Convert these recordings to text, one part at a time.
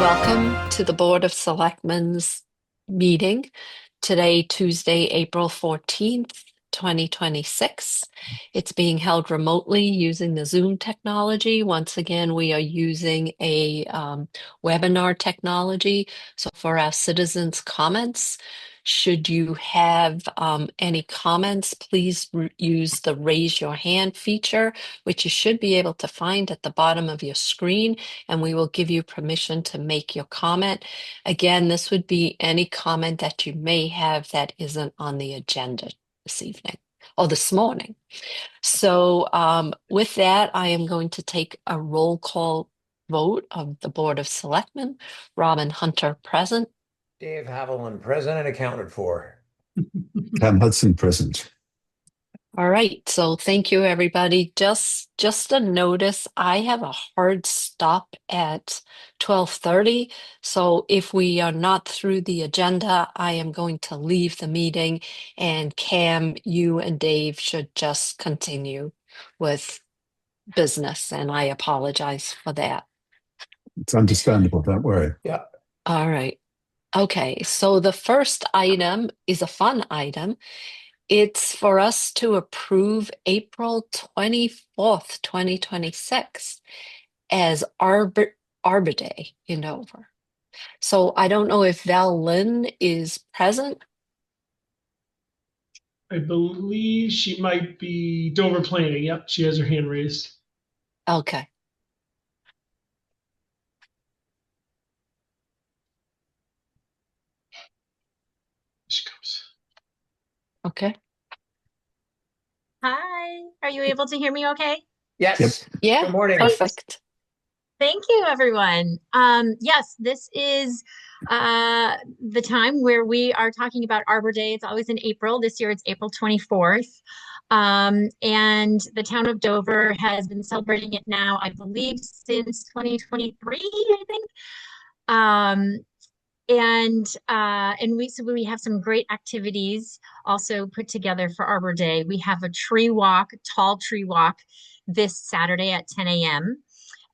Welcome to the Board of Selectmen's meeting today, Tuesday, April 14th, 2026. It's being held remotely using the Zoom technology. Once again, we are using a webinar technology. So for our citizens' comments, should you have any comments, please use the raise your hand feature, which you should be able to find at the bottom of your screen, and we will give you permission to make your comment. Again, this would be any comment that you may have that isn't on the agenda this evening or this morning. So with that, I am going to take a roll call vote of the Board of Selectmen. Robin Hunter present. Dave Haviland, present and accounted for. Cam Hudson present. All right, so thank you, everybody. Just a notice, I have a hard stop at 12:30. So if we are not through the agenda, I am going to leave the meeting, and Cam, you and Dave should just continue with business, and I apologize for that. It's understandable, don't worry. Yeah. All right. Okay, so the first item is a fun item. It's for us to approve April 24th, 2026 as Arbor Day in Dover. So I don't know if Val Lynn is present. I believe she might be Dover planning. Yep, she has her hand raised. Okay. She comes. Okay. Hi, are you able to hear me okay? Yes. Yep. Yeah, Good morning. perfect. Thank you, everyone. Yes, this is the time where we are talking about Arbor Day. It's always in April. This year it's April 24th. And the town of Dover has been celebrating it now, I believe, since 2023, I think. We have some great activities also put together for Arbor Day. We have a tree walk, tall tree walk, this Saturday at 10 a.m.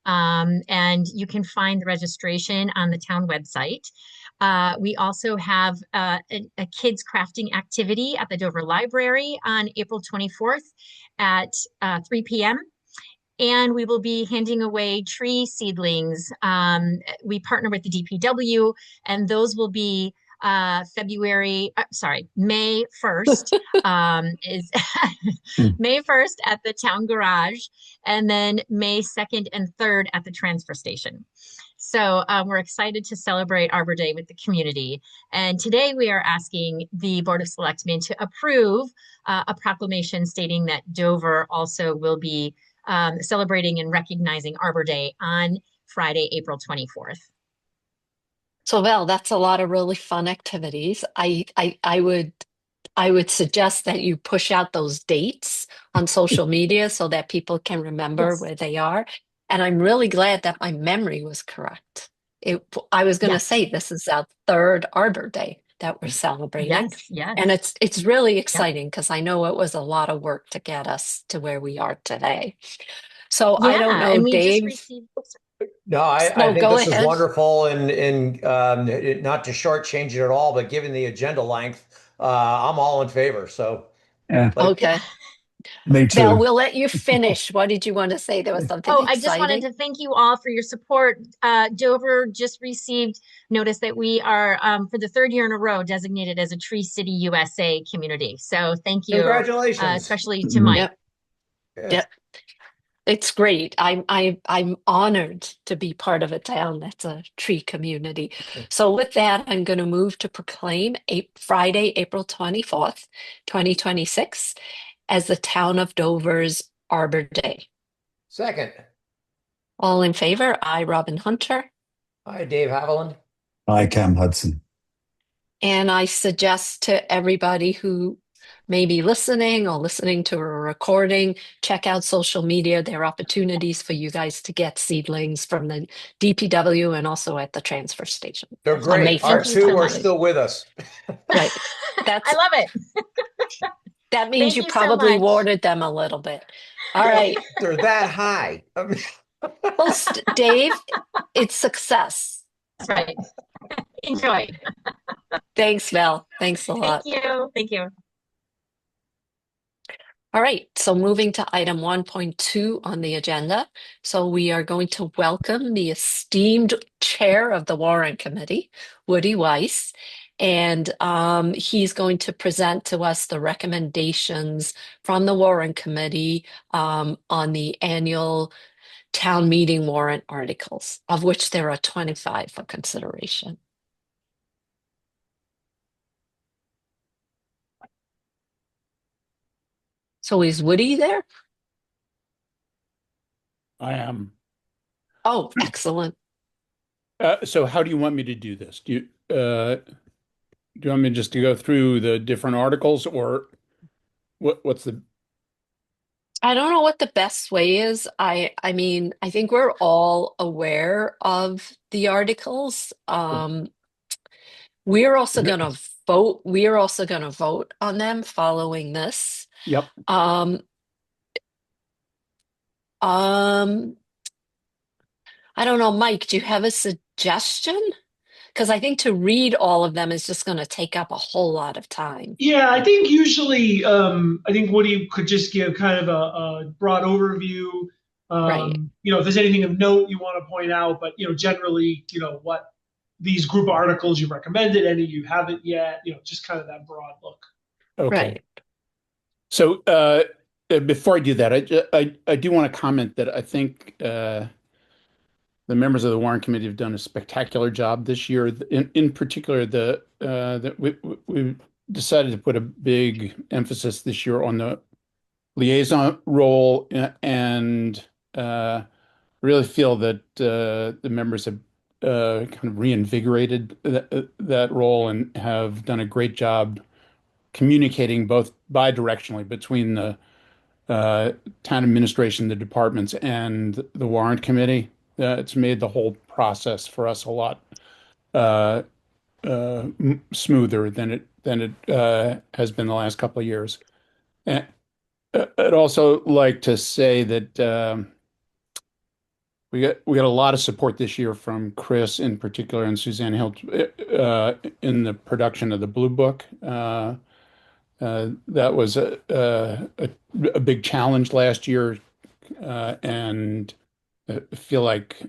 And you can find the registration on the town website. We also have a kids crafting activity at the Dover Library on April 24th at 3 p.m. And we will be handing away tree seedlings. We partner with the DPW, and those will be May 1st is May 1st at the town garage, and then May 2nd and 3rd at the transfer station. So we're excited to celebrate Arbor Day with the community. And today we are asking the Board of Selectmen to approve a proclamation stating that Dover also will be celebrating and recognizing Arbor Day on Friday, April 24th. So Val, that's a lot of really fun activities. I would suggest that you push out those dates on social media so that people can remember Yes. where they are. And I'm really glad that my memory was correct. I was going to Yes. say this is our third Arbor Day that we're celebrating. Yes, yes. And it's really exciting because I know it was a lot of work to get us to where we are today. So I don't know, and we just Dave. received. No, I No, think go this is ahead. wonderful, and not to shortchange it at all, but given the agenda length, I'm all in favor. So, Yeah, Okay. me Val, too. we'll let you finish. What did you want to say? There was something Oh, I just wanted exciting. to thank you all for your support. Dover just received notice that we are, for the third year in a row, designated as a Tree City USA community. So thank you, congratulations. especially to Mike. Yep. Yes. Yep. It's great. I'm honored to be part of a town that's a tree community. So with that, I'm going to move to proclaim Friday, April 24th, 2026 as the town of Dover's Arbor Day. Second. All in favor? I, Robin Hunter. Hi, Dave Haviland. Hi, Cam Hudson. And I suggest to everybody who may be listening or listening to a recording, check out social media. There are opportunities for you guys to get seedlings from the DPW and also at the transfer station. They're On May great. Our 1st. two so are much. still with us. Right. That's I love it. that means Thank you you so probably much. watered them a little bit. All right. They're that high. Well, Dave, it's success. right. Enjoy. Thanks, Val. Thanks a Thank lot. you. Thank you. All right, so moving to item 1.2 on the agenda. So we are going to welcome the esteemed chair of the Warrant Committee, Woody Weiss, and he's going to present to us the recommendations from the Warrant Committee on the annual town meeting warrant articles, of which there are 25 for consideration. So is Woody there? I am. Oh, excellent. So how do you want me to do this? Do you want me just to go through the different articles, or what's the I don't know what the best way is. I mean, I think we're all aware of the articles. We're also going to vote. We're also going to vote on them following this. Yep. Um, um, I don't know, Mike, do you have a suggestion? Because I think to read all of them is just going to take up a whole lot of time. Yeah, I think usually, I think Woody could just give kind of a broad overview. Right, If there's anything of note you want to point out, but generally, what these group articles you recommended, any you haven't yet, just kind of that broad look. Okay. right. So before I do that, I do want to comment that I think the members of the Warren Committee have done a spectacular job this year. In particular, we decided to put a big emphasis this year on the liaison role, and really feel that the members have kind of reinvigorated that role and have done a great job communicating both bidirectionally between the town administration, the departments, and the warrant committee. It's made the whole process for us a lot smoother than it has been the last couple of years. And I'd also like to say that we got a lot of support this year from Chris in particular and Suzanne Hilt in the production of the Blue Book. That was a big challenge last year, and I feel like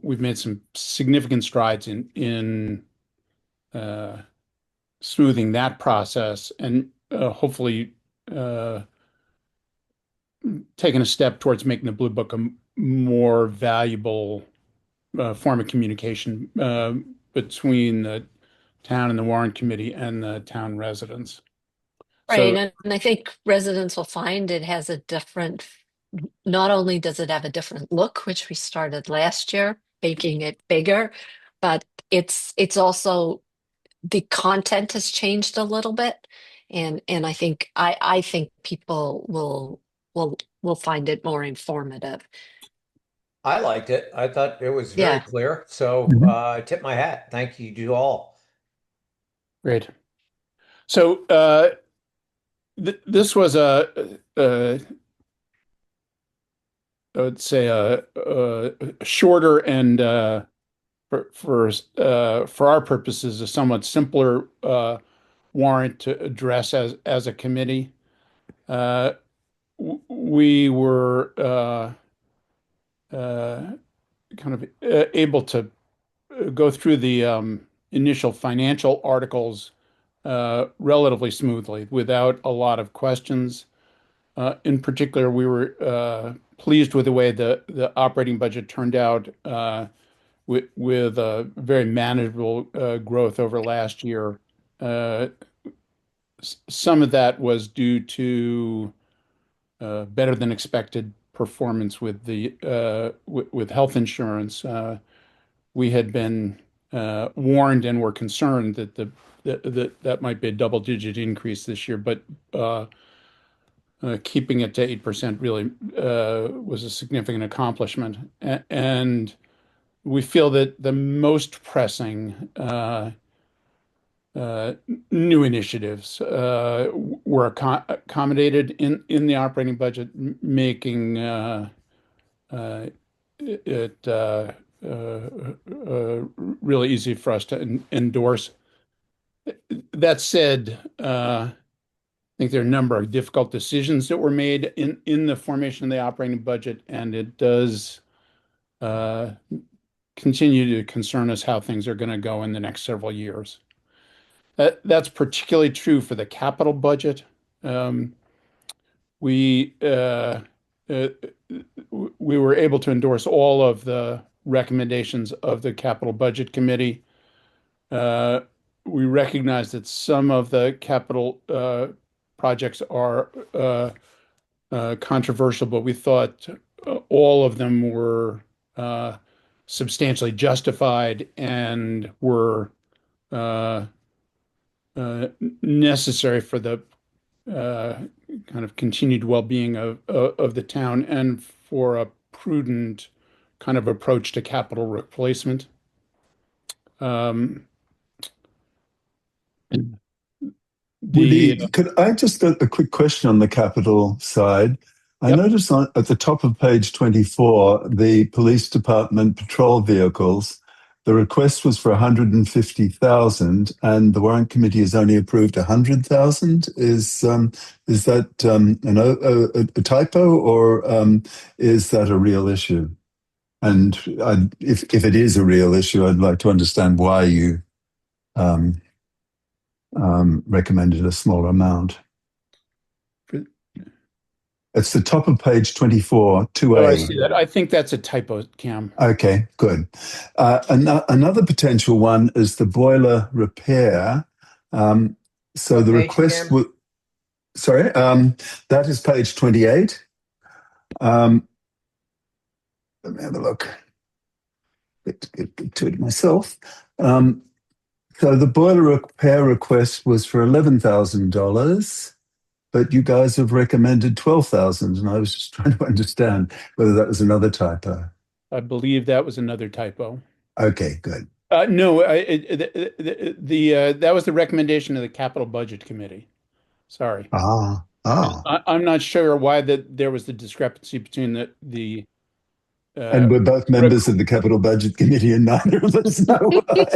we've made some significant strides in uh, smoothing that process, and hopefully uh, taking a step towards making the Blue Book a more valuable form of communication between the town and the warrant committee and the town residents. Right. So, And I think residents will find it has a different, not only does it have a different look, which we started last year, making it bigger, but it's also the content has changed a little bit. And I think people will find it more informative. I liked it. I thought it was very Yeah. clear. So Mhm. I tip my hat. Thank you to all. great. So, th this was I would say a shorter and for our purposes, a somewhat simpler warrant to address as a committee. Uh, we were uh, kind of able to go through the initial financial articles relatively smoothly without a lot of questions. In particular, we were pleased with the way the operating budget turned out with very manageable growth over last year. Uh, some of that was due to better than expected performance with the with health insurance. We had been warned and were concerned that that might be a double-digit increase this year, but keeping it to 8% really was a significant accomplishment. And we feel that the most pressing uh, new initiatives were accommodated in the operating budget, making it really easy for us to endorse. That said, I think there are a number of difficult decisions that were made in the formation of the operating budget, and it does continue to concern us how things are going to go in the next several years. That's particularly true for the capital budget. Um, we uh, uh, we were able to endorse all of the recommendations of the Capital Budget Committee. Uh, we recognize that some of the capital projects are controversial, but we thought all of them were substantially justified and were uh, necessary for the uh, kind of continued well-being of the town and for a prudent kind of approach to capital replacement. Um, the Woody, could I just a quick question on the capital side? I Yep, noticed at the top of page 24, the police department patrol vehicles, the request was for 150,000 and the warrant committee has only approved 100,000. Is that a typo or is that a real issue? And if it is a real issue, I'd like to understand why you um, recommended a smaller amount. It's the top of page 24, oh, I 2A. see that. I think that's a typo, Cam. Okay, good. Another potential one is the boiler repair. So What the page, request Cam? would, sorry, that is page 28. Let me have a look. Get to it myself. So the boiler repair request was for $11,000, but you guys have recommended 12,000, and I was just trying to understand whether that was another typo. I believe that was another typo. Okay, good. No, that was the recommendation of the Capital Budget Committee. Sorry. Ah. I'm not sure why there was the discrepancy between the uh, And we're both rec- members of the Capital Budget Committee, and neither of us know why.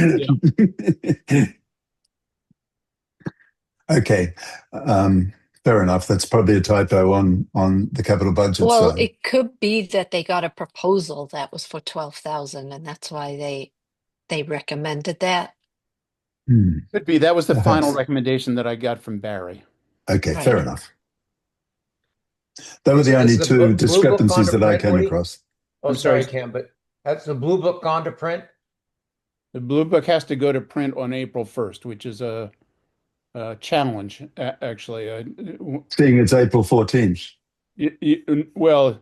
yeah. Okay, fair enough. That's probably a typo on the capital budget Well, side. it could be that they got a proposal that was for 12,000 and that's why they recommended that. Could be. That was the final Perhaps. recommendation that I got from Barry. Okay, fair Right. enough. They were the Is only the two blue book gone discrepancies to that I print, came Woody? across. Oh, I'm sorry. sorry, Cam, but has the blue book gone to print? The Blue Book has to go to print on April 1st, which is a challenge, actually. Seeing it's April 14th. Well,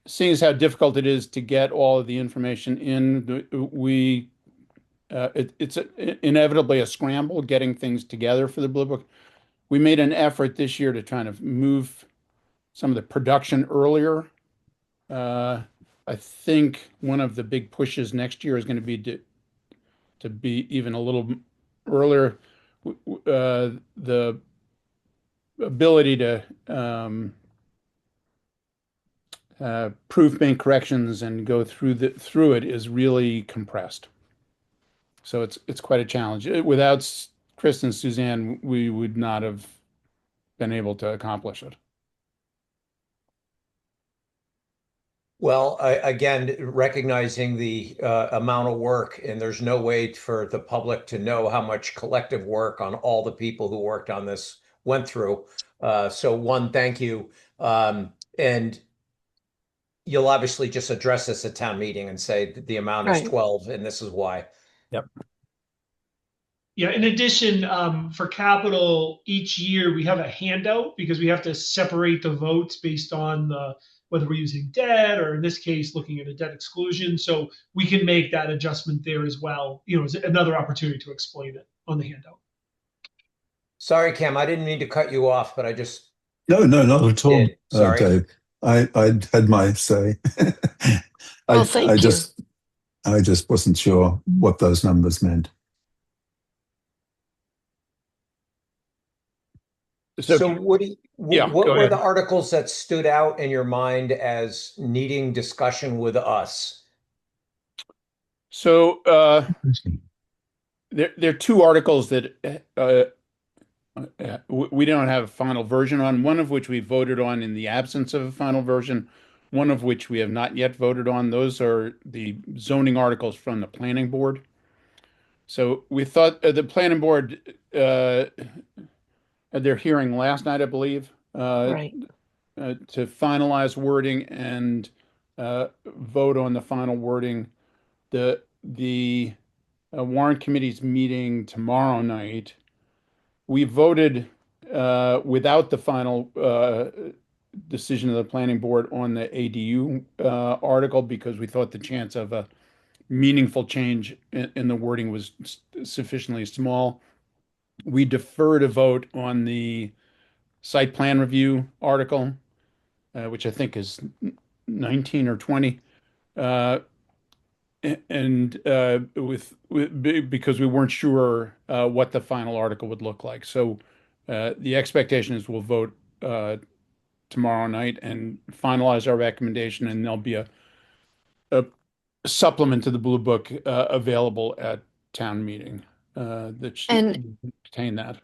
seeing as how difficult it is to get all of the information in, it's inevitably a scramble getting things together for the Blue Book. We made an effort this year to try to move some of the production earlier. I think one of the big pushes next year is going to be to be even a little earlier. The ability to proof bank corrections and go through it is really compressed. So it's quite a challenge. Without Chris and Suzanne, we would not have been able to accomplish it. Well, again, recognizing the amount of work, and there's no way for the public to know how much collective work on all the people who worked on this went through. So one, thank you. And you'll obviously just address this at town meeting and say that the amount is Right. 12 and this is why. Yep. Yeah, in addition, for capital, each year we have a handout because we have to separate the votes based on whether we're using debt or in this case, looking at a debt exclusion. So we can make that adjustment there as well. It's another opportunity to explain it on the handout. Sorry, Cam, I didn't mean to cut you off, but I just No, not at all, did. Sorry. Dave. I had my say. Well, I thank you. just wasn't sure what those numbers meant. So Woody, Yeah, what go were ahead. the articles that stood out in your mind as needing discussion with us? So there are two articles that we don't have a final version on, one of which we voted on in the absence of a final version, one of which we have not yet voted on. Those are the zoning articles from the planning board. So we thought the planning board had their hearing last night, I believe, Right. to finalize wording and vote on the final wording. The warrant committee's meeting tomorrow night. We voted without the final decision of the planning board on the ADU article because we thought the chance of a meaningful change in the wording was sufficiently small. We deferred a vote on the site plan review article, which I think is 19 or 20. Uh, and because we weren't sure what the final article would look like. So the expectation is we'll vote tomorrow night and finalize our recommendation, and there'll be a supplement to the Blue Book available at town meeting that And should contain that.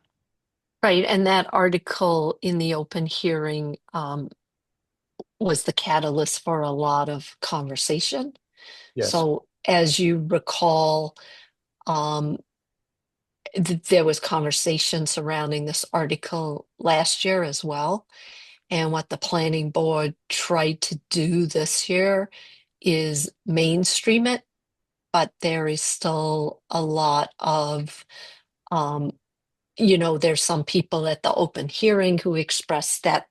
right, and that article in the open hearing was the catalyst for a lot of conversation. Yes. So, as you recall, um, there was conversation surrounding this article last year as well. And what the planning board tried to do this year is mainstream it, but there is still a lot of, um, there's some people at the open hearing who expressed that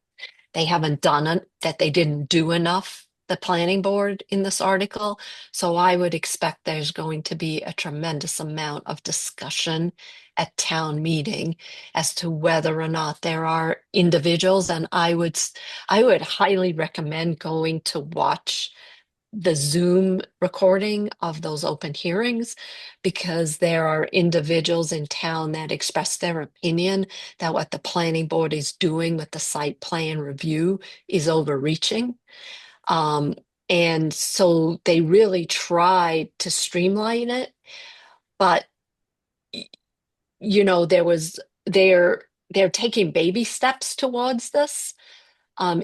they haven't done it, that they didn't do enough, the planning board in this article. So I would expect there's going to be a tremendous amount of discussion at town meeting as to whether or not there are individuals, and I would highly recommend going to watch the Zoom recording of those open hearings because there are individuals in town that express their opinion that what the planning board is doing with the site plan review is overreaching. Um, and so they really tried to streamline it, but there was they're taking baby steps towards this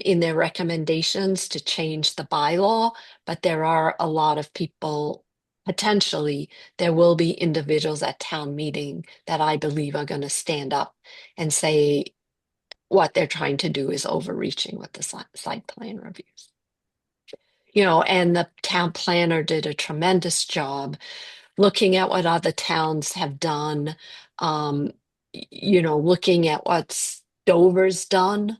in their recommendations to change the bylaw, but there are a lot of people, potentially, there will be individuals at town meeting that I believe are going to stand up and say what they're trying to do is overreaching with the site plan reviews. And the town planner did a tremendous job looking at what other towns have done, um, looking at what Dover's done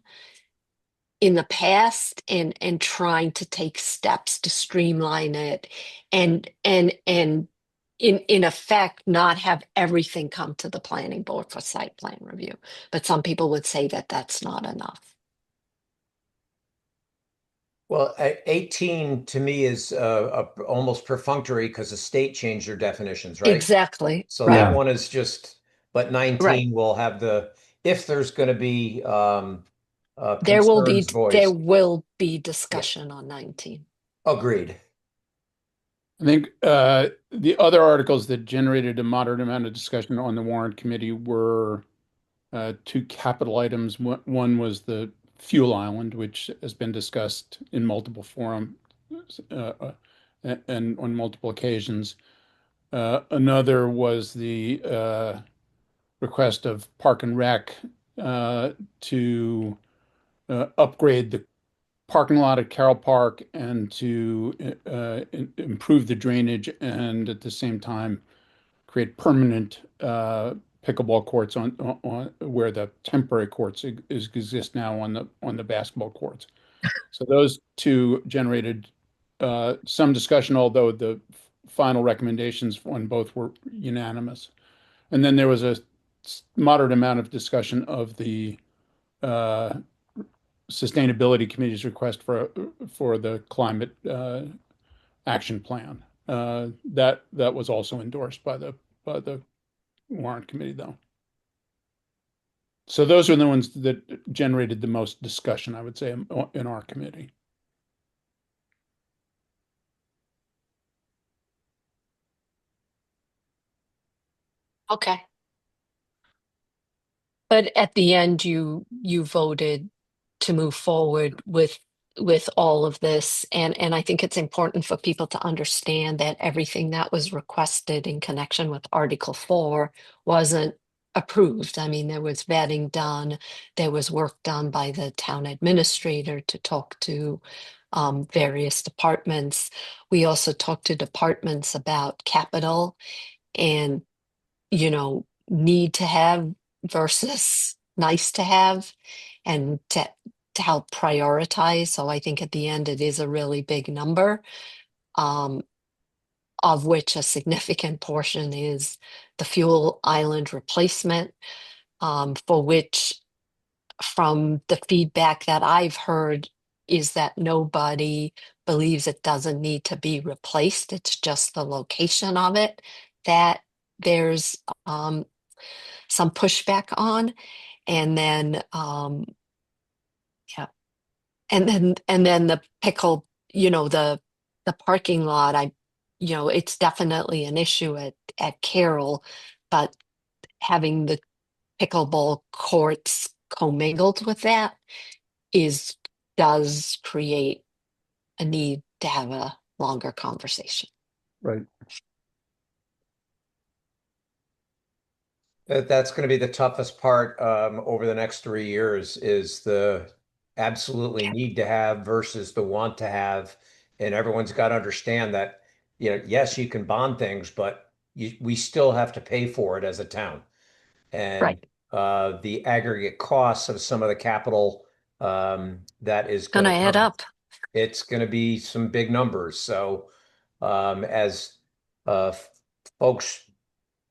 in the past and trying to take steps to streamline it and in effect not have everything come to the planning board for site plan review. But some people would say that that's not enough. Well, 18 to me is almost perfunctory because the state changed their definitions, right? Exactly. So Right. that Yeah. one is just, but Right. 19 will have if there's going to be There will be concerns there voiced. will be Yeah, discussion on 19. agreed. I think the other articles that generated a moderate amount of discussion on the warrant committee were two capital items. One was the fuel island, which has been discussed in multiple forums and on multiple occasions. Another was the request of Park and Rec to upgrade the parking lot at Carroll Park and to improve the drainage and at the same time create permanent pickleball courts on where the temporary courts exist now on the basketball courts. So those two generated some discussion, although the final recommendations on both were unanimous. And then there was a moderate amount of discussion of the uh, Sustainability Committee's request for the climate action plan. That was also endorsed by the warrant committee, though. So those are the ones that generated the most discussion, I would say, in our committee. Okay. But at the end, you voted to move forward with all of this, and I think it's important for people to understand that everything that was requested in connection with Article 4 wasn't approved. I mean, there was vetting done, there was work done by the town administrator to talk to various departments. We also talked to departments about capital and need to have versus nice to have, and to help prioritize. So I think at the end it is a really big number, um, of which a significant portion is the fuel island replacement, for which, from the feedback that I've heard, is that nobody believes it doesn't need to be replaced. It's just the location of it that there's some pushback on. And then yeah, and then the pickle, the parking lot, it's definitely an issue at Carroll, but having the pickleball courts commingled with that is does create a need to have a longer conversation. Right. That's going to be the toughest part over the next 3 years is the absolutely Yeah. need to have versus the want to have. And everyone's got to understand that, yes, you can bond things, but we still have to pay for it as a town. And Right. the aggregate costs of some of the capital that is going Gonna to add come, up. it's going to be some big numbers. So as uh, folks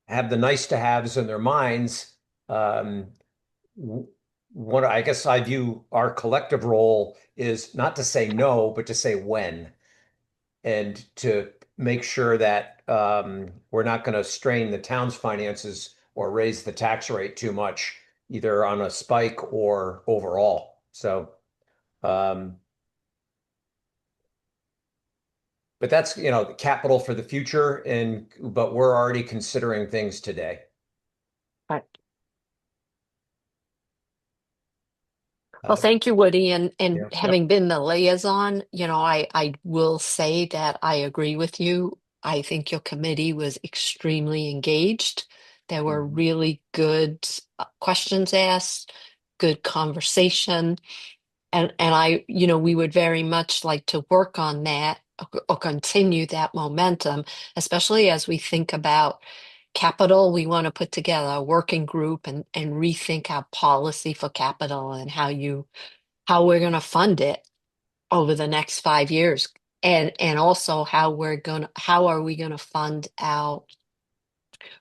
have the nice to haves in their minds. Um, what I guess I view our collective role is not to say no, but to say when, and to make sure that we're not going to strain the town's finances or raise the tax rate too much, either on a spike or overall. So, um, but that's, capital for the future, but we're already considering things today. Right. Well, Uh, thank you, Woody. And yeah. Yep. having been the liaison, I will say that I agree with you. I think your committee was extremely engaged. There were Mhm. really good questions asked, good conversation. And we would very much like to work on that, or continue that momentum, especially as we think about capital. We want to put together a working group and rethink our policy for capital and how we're going to fund it over the next 5 years. And also how are we going to fund our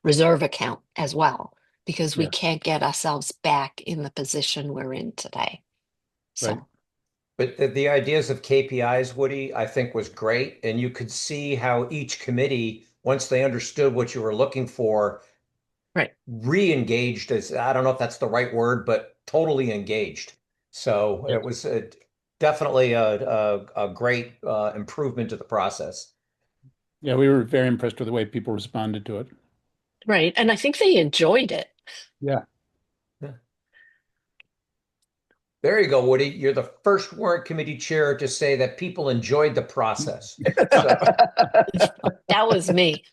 reserve account as well, because we Yeah. can't get ourselves back in the position we're in today. Right. So, But the ideas of KPIs, Woody, I think was great. And you could see how each committee, once they understood what you were looking for, right. re-engaged as, I don't know if that's the right word, but totally engaged. So Yeah. it was definitely a great improvement to the process. Yeah, we were very impressed with the way people responded to it. Right. And I think they enjoyed it. Yeah. Yeah. There you go, Woody. You're the first warrant committee chair to say that people enjoyed the process. So That was me.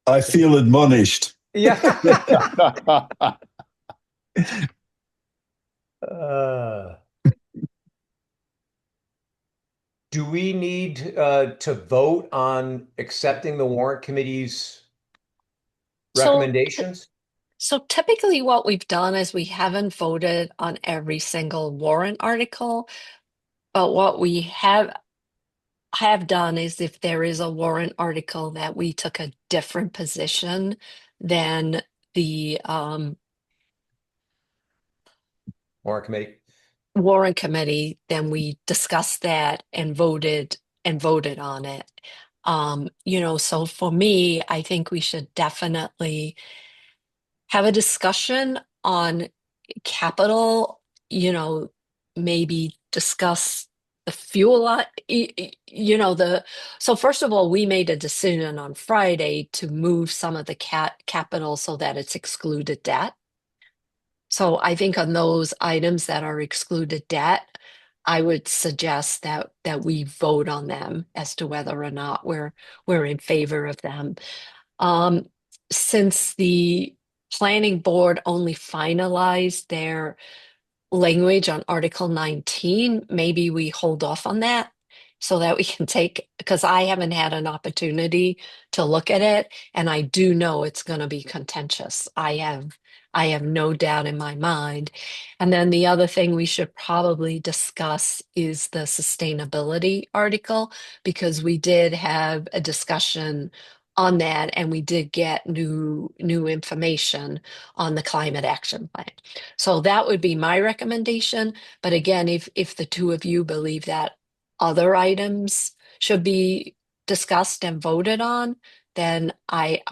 I feel admonished. yeah. Uh, do we need to vote on accepting the warrant committee's So, recommendations? so typically what we've done is we haven't voted on every single warrant article, but what we have done is, if there is a warrant article that we took a different position than the Warrant committee. warrant committee, then we discussed that and voted on it. So for me, I think we should definitely have a discussion on capital, maybe discuss the fuel, you know, so first of all, we made a decision on Friday to move some of the capital so that it's excluded debt. So I think on those items that are excluded debt, I would suggest that we vote on them as to whether or not we're in favor of them. Um, since the planning board only finalized their language on Article 19, maybe we hold off on that so that we can take, because I haven't had an opportunity to look at it, and I do know it's going to be contentious. I have no doubt in my mind. And then the other thing we should probably discuss is the sustainability article, because we did have a discussion on that, and we did get new information on the climate action plan. So that would be my recommendation. But again, if the two of you believe that other items should be discussed and voted on, then I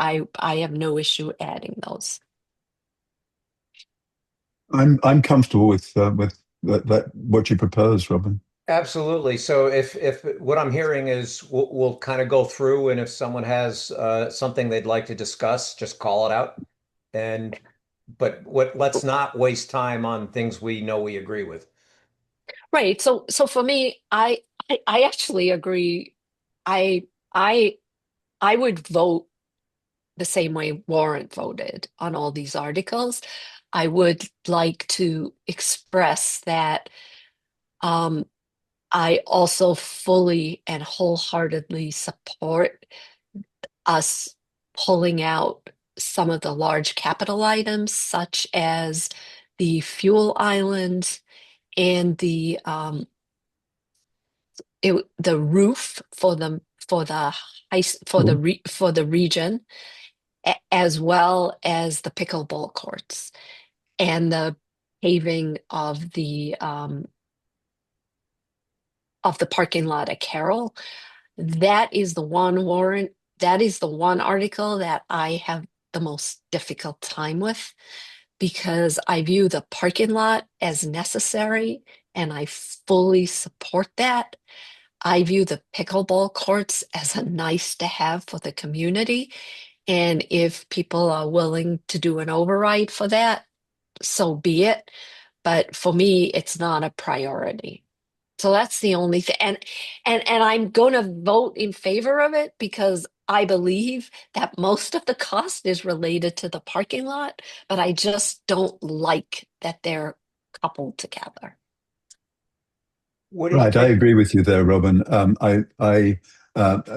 have no issue adding those. I'm comfortable with that what you propose, Robin. Absolutely. So if what I'm hearing is we'll kind of go through, and if someone has something they'd like to discuss, just call it out. And but let's not waste time on things we know we agree with. Right. So for me, I actually agree. I I I would vote the same way Warren voted on all these articles. I would like to express that um, I also fully and wholeheartedly support us pulling out some of the large capital items, such as the fuel island and the roof Sure. for the region, as well as the pickleball courts and the paving of the parking lot at Carroll. That is the one warrant, that is the one article that I have the most difficult time with, because I view the parking lot as necessary and I fully support that. I view the pickleball courts as a nice to have for the community. And if people are willing to do an override for that, so be it. But for me, it's not a priority. So that's the only thing. And I'm going to vote in favor of it because I believe that most of the cost is related to the parking lot, but I just don't like that they're coupled together. What do you Right, I think? agree with you there, Robin.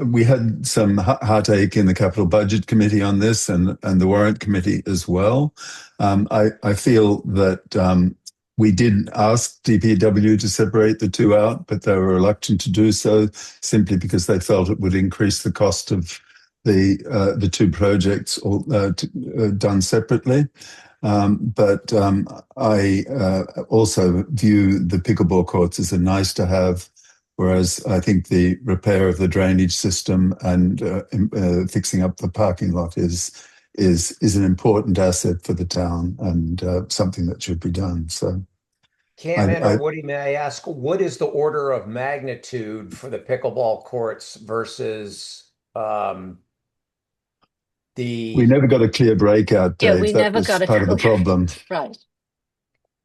We had some heartache in the Capital Budget Committee on this, and the Warrant Committee as well. I feel that we did ask DPW to separate the two out, but they were reluctant to do so simply because they felt it would increase the cost of the two projects done separately. But I also view the pickleball courts as a nice to have, whereas I think the repair of the drainage system and fixing up the parking lot is an important asset for the town and something that should be done. So Cameron or I Woody, may I ask, what is the order of magnitude for the pickleball courts versus we the never got a clear breakout, Yeah, Dave. we That never was got a part of the clear. problem. Right.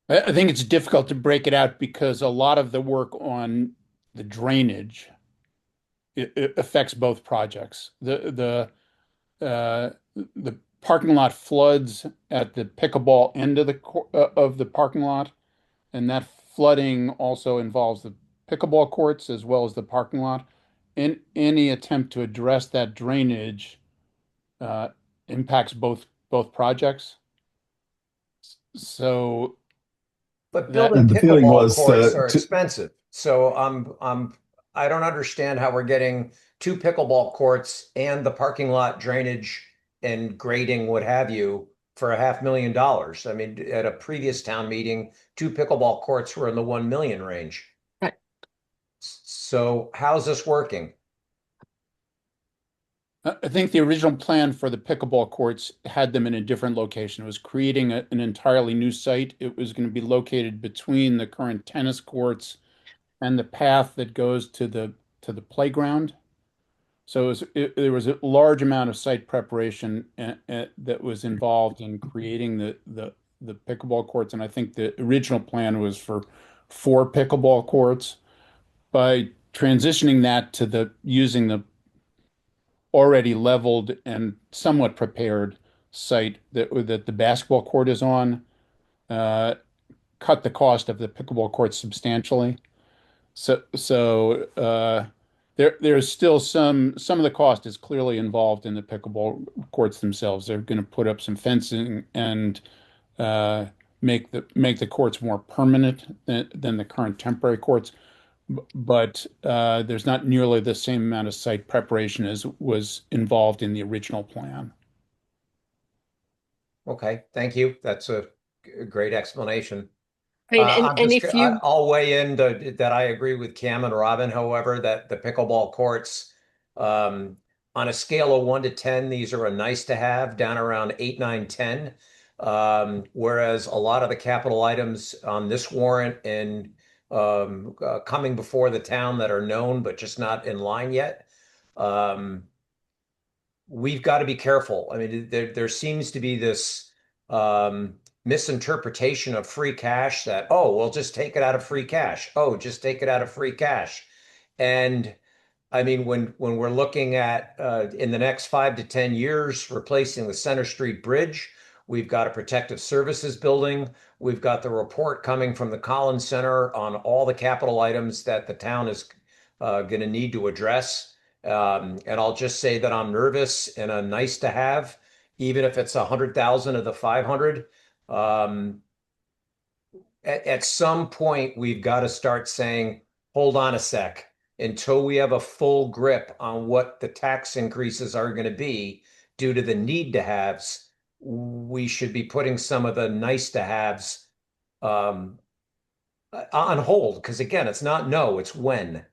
I think it's difficult to break it out because a lot of the work on the drainage it affects both projects. The parking lot floods at the pickleball end of the parking lot, and that flooding also involves the pickleball courts as well as the parking lot. And any attempt to address that drainage uh, impacts both projects. So but that building And the feeling pickleball was courts are expensive. So I don't understand how we're getting two pickleball courts and the parking lot drainage and grading, what have you, for $500,000. I mean, at a previous town meeting, two pickleball courts were in the 1 million range. Right. So how's this working? I think the original plan for the pickleball courts had them in a different location. It was creating an entirely new site. It was going to be located between the current tennis courts and the path that goes to the playground. So there was a large amount of site preparation that was involved in creating the pickleball courts, and I think the original plan was for 4 pickleball courts. By transitioning that to the using the already leveled and somewhat prepared site that the basketball court is on, uh, cut the cost of the pickleball courts substantially. So there's still some of the cost is clearly involved in the pickleball courts themselves. They're going to put up some fencing and uh, make the courts more permanent than the current temporary courts. But there's not nearly the same amount of site preparation as was involved in the original plan. Okay, thank you. That's a great explanation. Right. And if you I'll weigh in that I agree with Cam and Robin, however, that the pickleball courts, um, on a scale of 1 to 10, these are a nice to have, down around 8, 9, 10. Whereas a lot of the capital items on this warrant and coming before the town that are known but just not in line yet, um, we've got to be careful. I mean, there seems to be this misinterpretation of free cash that, oh, we'll just take it out of free cash. Oh, just take it out of free cash. And I mean, when we're looking at in the next 5 to 10 years replacing the Center Street Bridge, we've got a protective services building. We've got the report coming from the Collins Center on all the capital items that the town is going to need to address. And I'll just say that I'm nervous and a nice to have, even if it's 100,000 of the 500. Um, at some point, we've got to start saying, hold on a sec, until we have a full grip on what the tax increases are going to be due to the need to haves, we should be putting some of the nice to haves um, on hold. Because again, it's not no, it's when.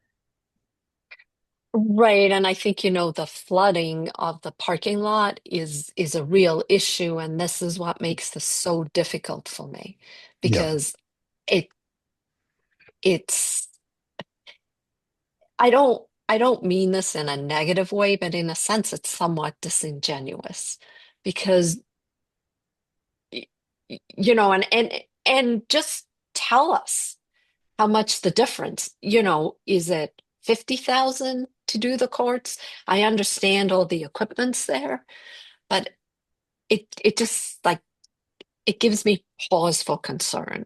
Right, and I think the flooding of the parking lot is a real issue, and this is what makes this so difficult for me Yeah. because it it's I don't mean this in a negative way, but in a sense it's somewhat disingenuous because y- and just tell us how much the difference, is it 50,000 to do the courts? I understand all the equipment's there, but it just like it gives me pause for concern.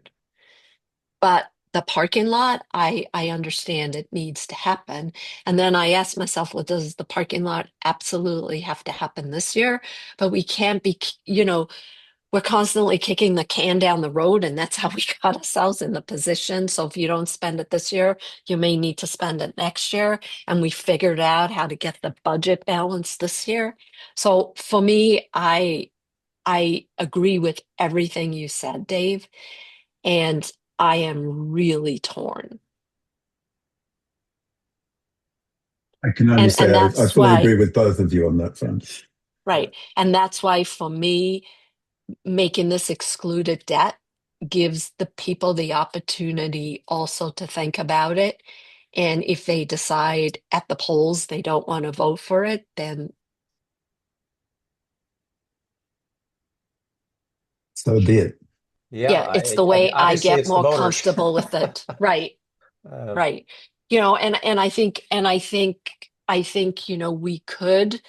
But the parking lot, I understand it needs to happen. And then I ask myself, well, does the parking lot absolutely have to happen this year? But we can't be, we're constantly kicking the can down the road, and that's how we got ourselves in the position. So if you don't spend it this year, you may need to spend it next year. And we figured out how to get the budget balanced this year. So for me, I agree with everything you said, Dave, and I am really torn. I can only And say I that's fully why, agree with both of you on that front. right. And that's why for me, making this excluded debt gives the people the opportunity also to think about it. And if they decide at the polls they don't want to vote for it, then So be it. Yeah, yeah, it's the way I obviously get it's the more voters. comfortable with it. Right. Uh, Right. And I think, we could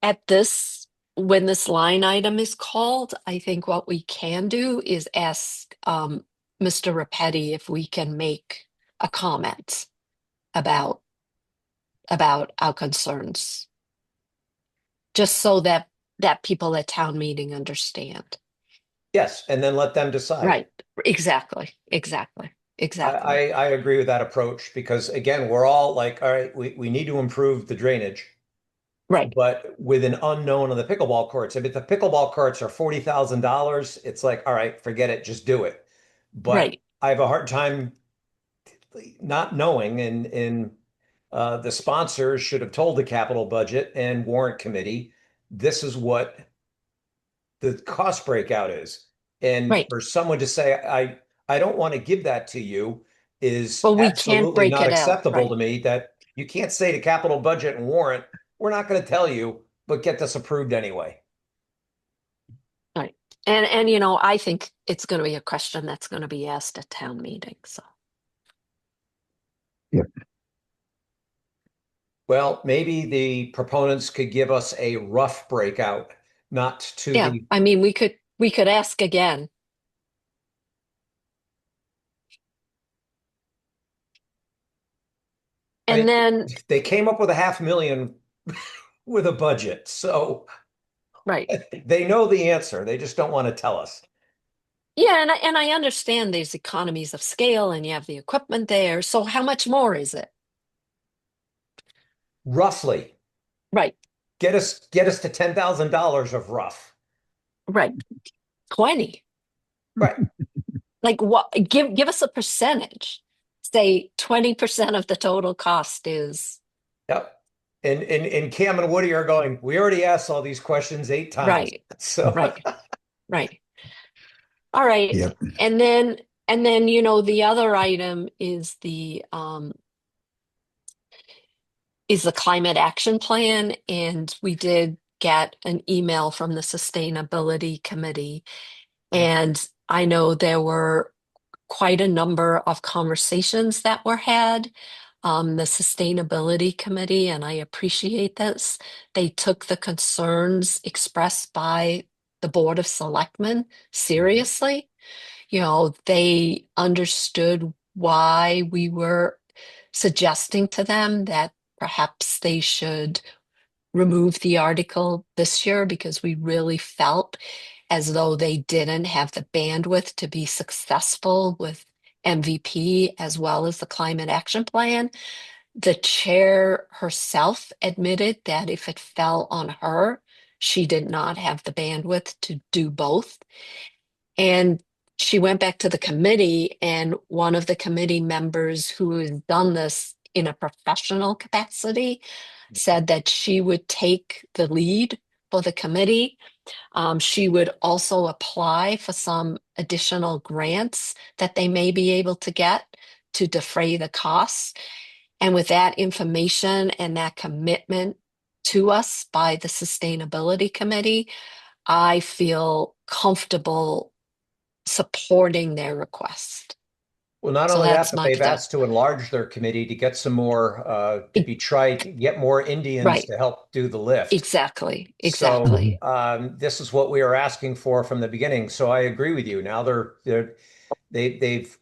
at this when this line item is called, I think what we can do is ask Mr. Repetti if we can make a comment about our concerns, just so that people at town meeting understand. yes, and then let them decide. Right. Exactly. Exactly. Exactly. I agree with that approach because again, we're all like, all right, we need to improve the drainage, Right. but with an unknown on the pickleball courts. If the pickleball courts are $40,000, it's like, all right, forget it, just do it. But Right. I have a hard time not knowing, and the sponsors should have told the capital budget and warrant committee, this is what the cost breakout is. And Right. for someone to say, I don't want to give that to you is But we can't absolutely break not it out, acceptable right? to me, that you can't say to capital budget and warrant, we're not going to tell you, but get this approved anyway. Right. And I think it's going to be a question that's going to be asked at town meeting. So Yep. Well, maybe the proponents could give us a rough breakout, not to yeah, the, I mean, we could ask again. I And mean, then, they came up with a 500,000 with a budget. So right. they know the answer. They just don't want to tell us. Yeah, and I understand there's economies of scale and you have the equipment there. So how much more is it? Roughly, Right. get us to $10,000 of rough. Right. 20. Right. Like what give us a percentage. Say 20% of the total cost is Yep. And Cam and Woody are going, we already asked all these questions 8 times. right. So Right. Right. All right. Yep. And then the other item is the climate action plan, and we did get an email from the sustainability committee, yeah. and I know there were quite a number of conversations that were had. The sustainability committee, and I appreciate this, they took the concerns expressed by the Board of Selectmen seriously. They understood why we were suggesting to them that perhaps they should remove the article this year because we really felt as though they didn't have the bandwidth to be successful with MVP as well as the climate action plan. The chair herself admitted that if it fell on her, she did not have the bandwidth to do both. And she went back to the committee, and one of the committee members who has done this in a professional capacity said that she would take the lead for the committee. She would also apply for some additional grants that they may be able to get to defray the costs. And with that information and that commitment to us by the Sustainability Committee, I feel comfortable supporting their request. Well, not So only that, that's but my they've thought. asked to enlarge their committee to get some more, to E- be try to get more Indians Right. to help do the lift. Exactly. So Mhm. Exactly. this is what we are asking for from the beginning. So I agree with you. Now they've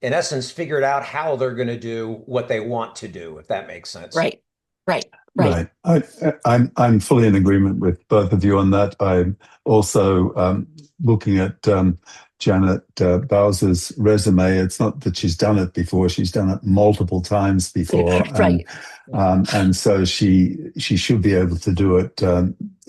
in essence figured out how they're going to do what they want to do, if that makes sense. Right. Right. Right. Right. I'm fully in agreement with both of you on that. I'm also looking at Janet Bowser's resume. It's not that she's done it before; she's done it multiple times before, Right. and so she should be able to do it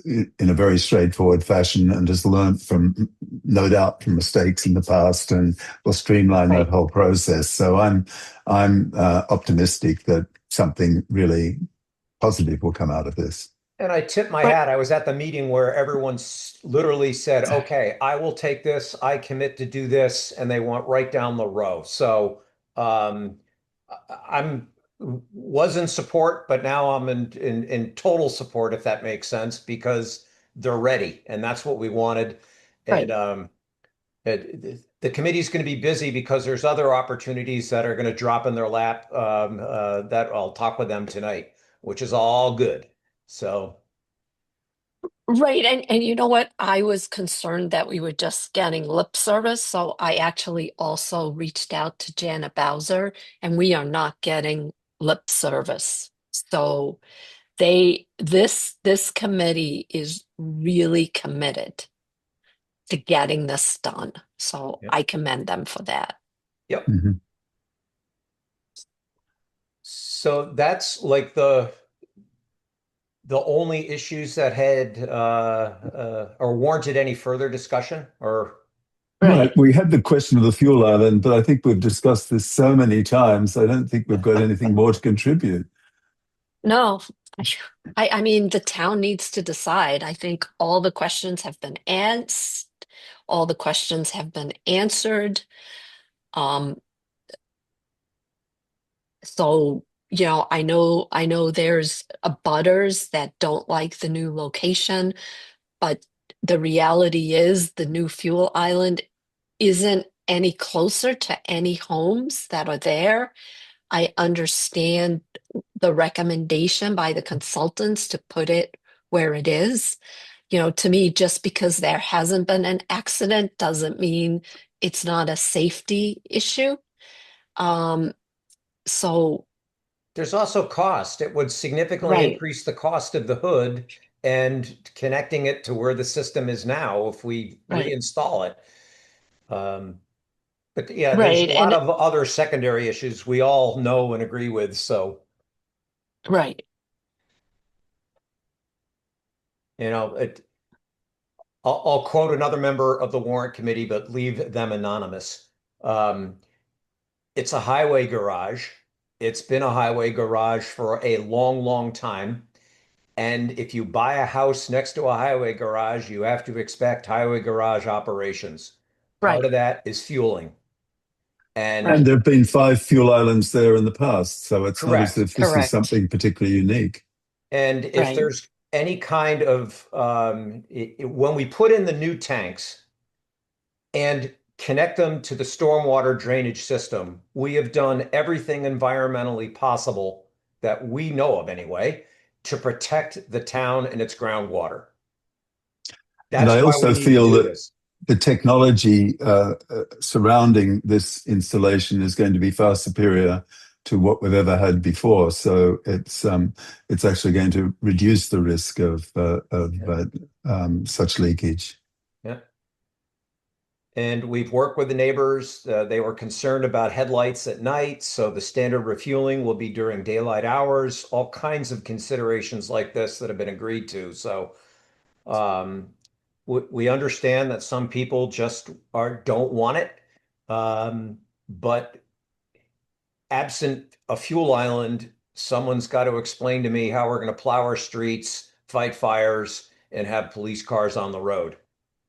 in a very straightforward fashion, and has learned from, no doubt, from mistakes in the past, and will streamline that Right. whole process. So I'm optimistic that something really positive will come out of this. And I tip my Right. hat. I was at the meeting where everyone literally said, okay, I will take this. I commit to do this. And they went right down the row. So um, I'm was in support, but now I'm in total support, if that makes sense, because they're ready. And that's what we wanted. And Right. the committee's going to be busy because there's other opportunities that are going to drop in their lap, that I'll talk with them tonight, which is all good. So, Right. And you know what? I was concerned that we were just getting lip service. So I actually also reached out to Janet Bowser, and we are not getting lip service. So this committee is really committed to getting this done. So yeah. I commend them for that. Yep. Mhm. So that's like the only issues that had or warranted any further discussion, or Right. Right. We had the question of the fuel island, but I think we've discussed this so many times. I don't think we've got anything more to contribute. No, I mean, the town needs to decide. I think all the questions have been asked, all the questions have been answered. Um, So, I know there's abutters that don't like the new location, but the reality is the new fuel island isn't any closer to any homes that are there. I understand the recommendation by the consultants to put it where it is. To me, just because there hasn't been an accident doesn't mean it's not a safety issue. Um, so, There's also cost. It would significantly right, increase the cost of the hood and connecting it to where the system is now if we right, reinstall it. Um, but yeah, there's a right, lot of other secondary issues we all know and agree with. So, right, it, I'll quote another member of the warrant committee, but leave them anonymous. Um, it's a highway garage. It's been a highway garage for a long, long time. And if you buy a house next to a highway garage, you have to expect highway garage operations. Part right, of that is fueling. And And right, there have been 5 fuel islands there in the past, so it's not as correct. if this is correct, something particularly unique. And if right, there's any kind of, when we put in the new tanks and connect them to the stormwater drainage system, we have done everything environmentally possible that we know of anyway to protect the town and its groundwater. And That's I why we also need to feel do that this. the technology surrounding this installation is going to be far superior to what we've ever had before. So it's actually going to reduce the risk Yeah. of such leakage. Yeah. And we've worked with the neighbors. They were concerned about headlights at night, so the standard refueling will be during daylight hours, all kinds of considerations like this that have been agreed to. So um, we understand that some people just don't want it. But absent a fuel island, someone's got to explain to me how we're going to plow our streets, fight fires, and have police cars on the road.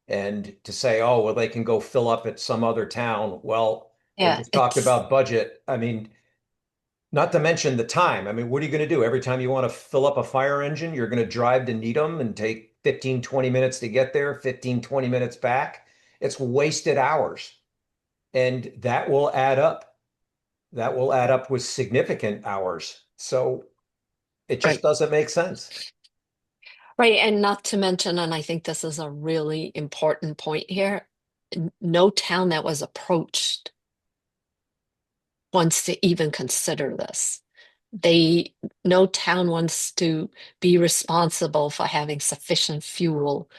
And to say, oh, well, they can go fill up at some other town. Well, they yeah, just talked it's about budget. I mean, not to mention the time. I mean, what are you going to do? Every time you want to fill up a fire engine, you're going to drive to Needham and take 15, 20 minutes to get there, 15, 20 minutes back. It's wasted hours. And that will add up. That will add up with significant hours. So it just right, doesn't make sense. right, and not to mention, and I think this is a really important point here, no town that was approached wants to even consider this. They, no town wants to be responsible for having sufficient fuel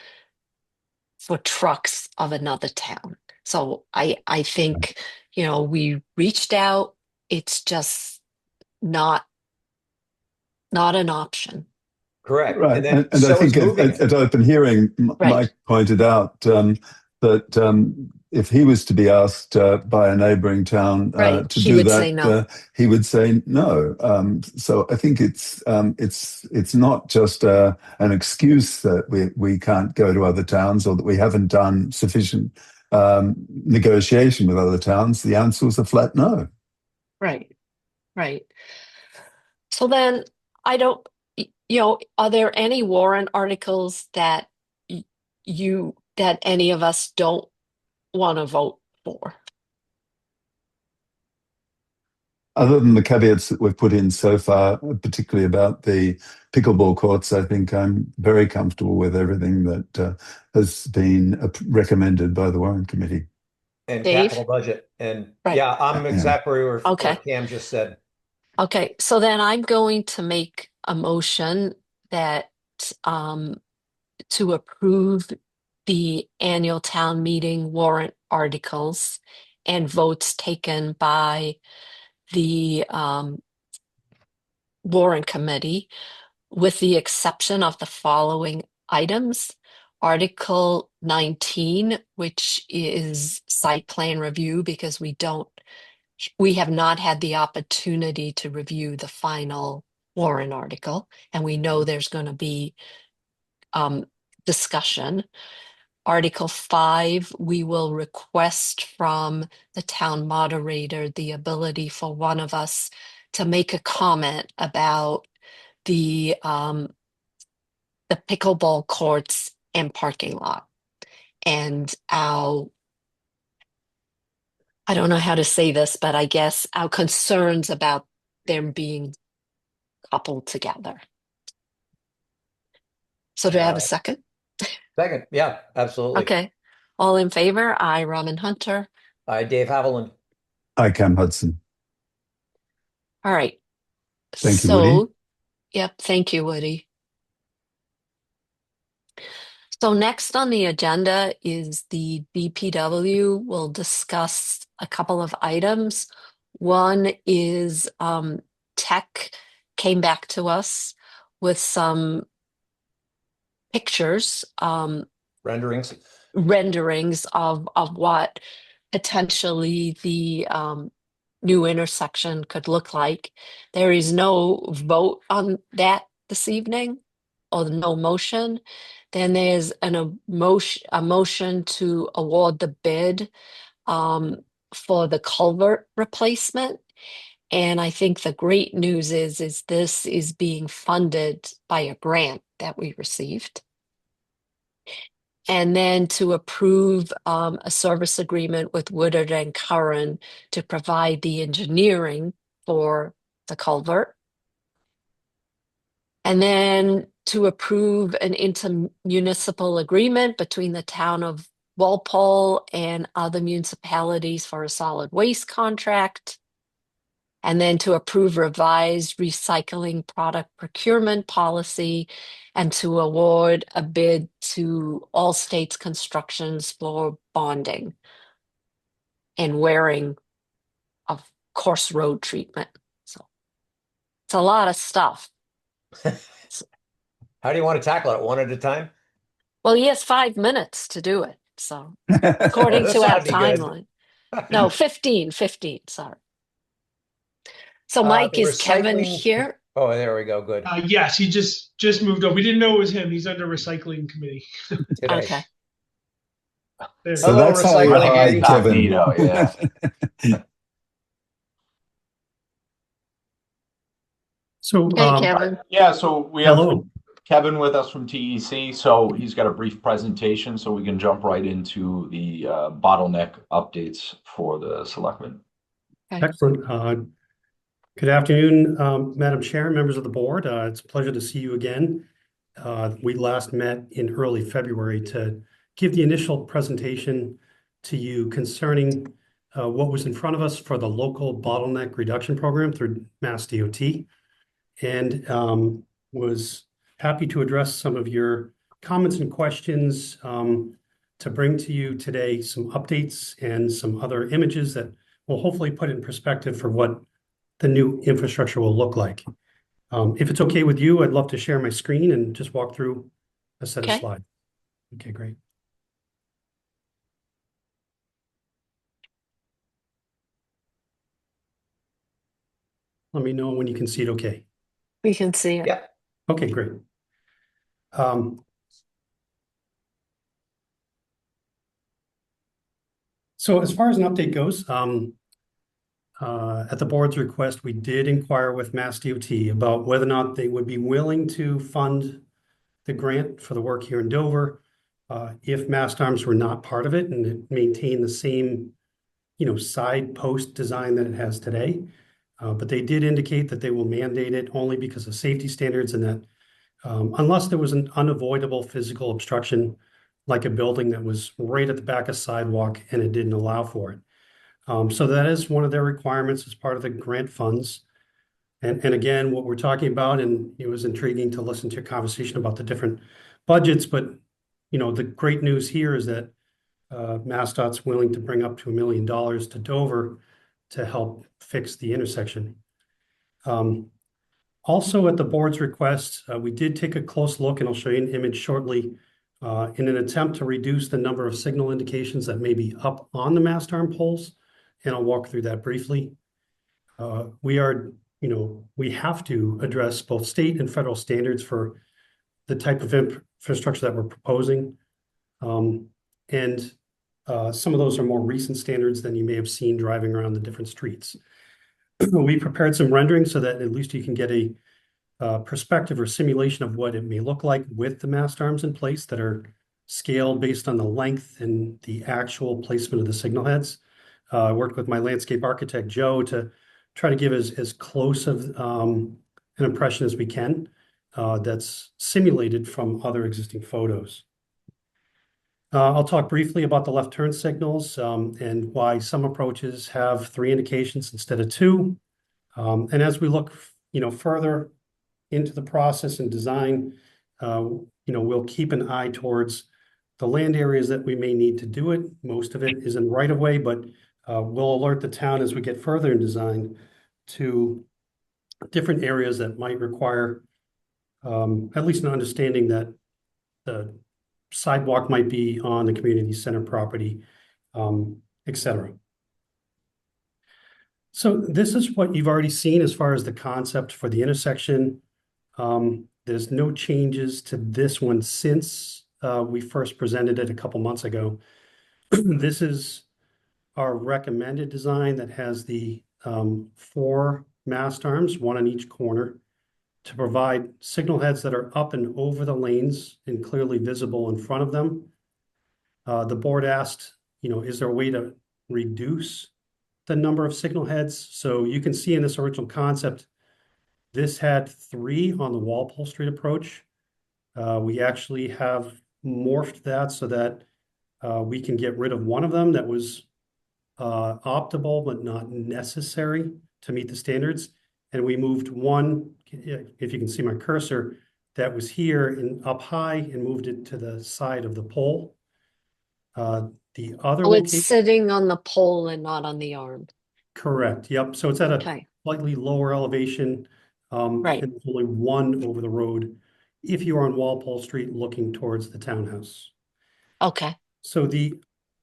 for trucks of another town. So I think, we reached out. It's just not not an option. Correct. Right. And then And I so is think moving it. at open hearing, Right, Mike pointed out that if he was to be asked by a neighboring town right. to He do would say that, no. he would say no. So I think it's not just an excuse that we can't go to other towns or that we haven't done sufficient negotiation with other towns. The answer was a flat no. Right, right. So then I don't, are there any warrant articles that that any of us don't want to vote for? Other than the caveats that we've put in so far, particularly about the pickleball courts, I think I'm very comfortable with everything that has been recommended by the Warren Committee. And Dave? capital budget. And Right. yeah, I'm Yeah. exactly where Okay. Cam just said. Okay. So then I'm going to make a motion that um, to approve the annual town meeting warrant articles and votes taken by the warrant committee, with the exception of the following items. Article 19, which is site plan review, because we have not had the opportunity to review the final warrant article, and we know there's going to be um, discussion. Article 5, we will request from the town moderator the ability for one of us to make a comment about the pickleball courts and parking lot and our, I don't know how to say this, but I guess our concerns about them being coupled together. So do I have a second? Second, yeah, absolutely. Okay. All in favor? Aye, Robin Hunter. Aye, Dave Haviland. Hi, Cam Hudson. All right. Thank you, Woody. So, yep, thank you, Woody. So next on the agenda is the DPW. We'll discuss a couple of items. One is Tech came back to us with some pictures, Renderings. renderings of what potentially the new intersection could look like. There is no vote on that this evening, or no motion. Then there's a motion to award the bid for the culvert replacement. And I think the great news is this is being funded by a grant that we received. And then to approve a service agreement with Woodard and Curran to provide the engineering for the culvert. And then to approve an intermunicipal agreement between the town of Walpole and other municipalities for a solid waste contract. And then to approve revised recycling product procurement policy and to award a bid to All States Constructions for bonding and wearing of coarse road treatment. So it's a lot of stuff. How do you want to tackle it? One at a time? Well, he has 5 minutes to do it. So according This to ought our to be good. timeline. No, 15, sorry. So The Mike, is Kevin recycling. here? Oh, there we go. Good. Yes, he just moved over. We didn't know it was him. He's under recycling committee. Today. Okay. There So Hello, that's how you recycling hide Andy. Kevin. Yeah. So, Hey, Kevin. yeah, so we have Hello. Kevin with us from TEC. So he's got a brief presentation, so we can jump right into the bottleneck updates for the selectmen. Excellent. Good afternoon, Madam Chair, members of the board. It's a pleasure to see you again. We last met in early February to give the initial presentation to you concerning what was in front of us for the local bottleneck reduction program through Mass DOT, and was happy to address some of your comments and questions, to bring to you today some updates and some other images that will hopefully put in perspective for what the new infrastructure will look like. If it's okay with you, I'd love to share my screen and just walk through a set of Okay. slides. Okay, great. Let me know when you can see it okay. We can see it. Yeah. Okay, great. So as far as an update goes, at the board's request, we did inquire with Mass DOT about whether or not they would be willing to fund the grant for the work here in Dover, if mast arms were not part of it and it maintained the same, side post design that it has today. But they did indicate that they will mandate it only because of safety standards, and that unless there was an unavoidable physical obstruction, like a building that was right at the back of sidewalk and it didn't allow for it. So that is one of their requirements as part of the grant funds. And again, what we're talking about, and it was intriguing to listen to your conversation about the different budgets, but the great news here is that MassDOT's willing to bring up to $1 million to Dover to help fix the intersection. Also, at the board's request, we did take a close look, and I'll show you an image shortly, in an attempt to reduce the number of signal indications that may be up on the mast arm poles, and I'll walk through that briefly. We have to address both state and federal standards for the type of infrastructure that we're proposing. And some of those are more recent standards than you may have seen driving around the different streets. We prepared some renderings so that at least you can get a perspective or simulation of what it may look like with the mast arms in place that are scaled based on the length and the actual placement of the signal heads. I worked with my landscape architect, Joe, to try to give as close of an impression as we can that's simulated from other existing photos. I'll talk briefly about the left turn signals and why some approaches have 3 indications instead of 2. And as we look, further into the process and design, we'll keep an eye towards the land areas that we may need to do it. Most of it is in right of way, but we'll alert the town as we get further in design to different areas that might require at least an understanding that the sidewalk might be on the community center property, et cetera. So this is what you've already seen as far as the concept for the intersection. There's no changes to this one since we first presented it a couple months ago. This is our recommended design that has the 4 mast arms, 1 on each corner, to provide signal heads that are up and over the lanes and clearly visible in front of them. The board asked, is there a way to reduce the number of signal heads? So you can see in this original concept, this had 3 on the Walpole Street approach. We actually have morphed that so that we can get rid of one of them that was optimal but not necessary to meet the standards. And we moved one, if you can see my cursor, that was here and up high and moved it to the side of the pole. The other Oh, it's location, sitting on the pole and not on the arm. correct. Yep. So it's at a Okay, slightly lower elevation. right. And there's only one over the road if you're on Walpole Street looking towards the townhouse. Okay. So the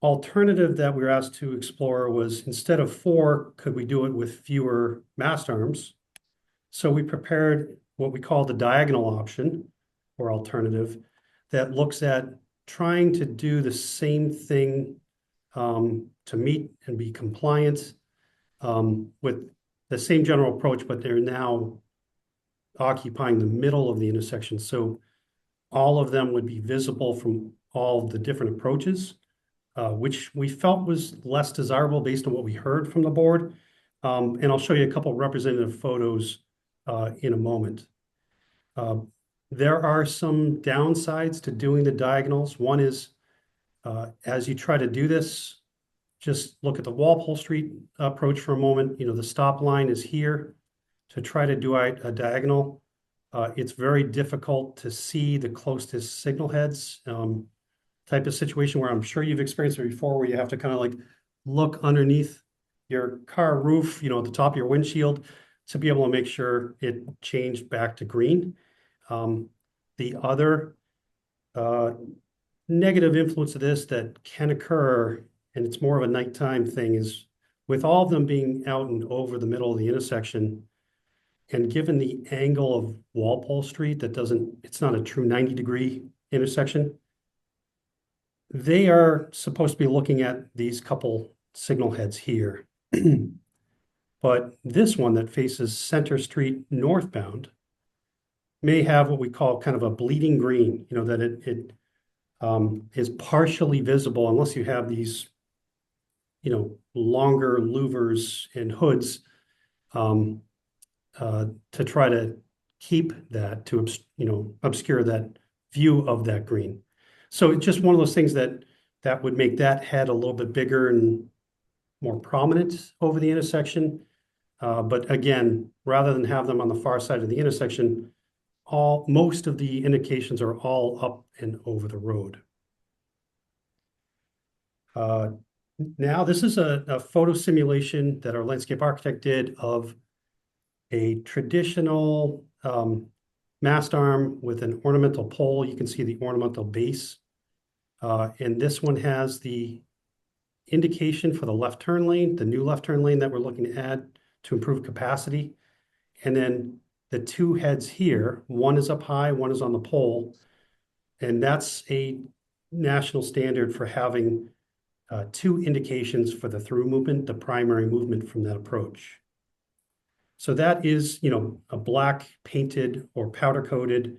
alternative that we were asked to explore was, instead of 4, could we do it with fewer mast arms? So we prepared what we call the diagonal option or alternative that looks at trying to do the same thing to meet and be compliant with the same general approach, but they're now occupying the middle of the intersection. So all of them would be visible from all the different approaches, which we felt was less desirable based on what we heard from the board. And I'll show you a couple representative photos in a moment. There are some downsides to doing the diagonals. One is, as you try to do this, just look at the Walpole Street approach for a moment. The stop line is here. To try to do a diagonal, it's very difficult to see the closest signal heads type of situation where I'm sure you've experienced it before, where you have to kind of like look underneath your car roof, at the top of your windshield to be able to make sure it changed back to green. The other negative influence of this that can occur, and it's more of a nighttime thing, is with all of them being out and over the middle of the intersection, and given the angle of Walpole Street, it's not a true 90-degree intersection. They are supposed to be looking at these couple signal heads here. But this one that faces Center Street northbound may have what we call kind of a bleeding green, that it is partially visible unless you have these, longer louvers and hoods to try to keep that, to obscure that view of that green. So it's just one of those things that would make that head a little bit bigger and more prominent over the intersection. But again, rather than have them on the far side of the intersection, most of the indications are all up and over the road. Now, this is a photo simulation that our landscape architect did of a traditional mast arm with an ornamental pole. You can see the ornamental base. And this one has the indication for the left turn lane, the new left turn lane that we're looking to add to improve capacity. And then the 2 heads here, one is up high, one is on the pole. And that's a national standard for having 2 indications for the through movement, the primary movement from that approach. So that is, a black painted or powder coated.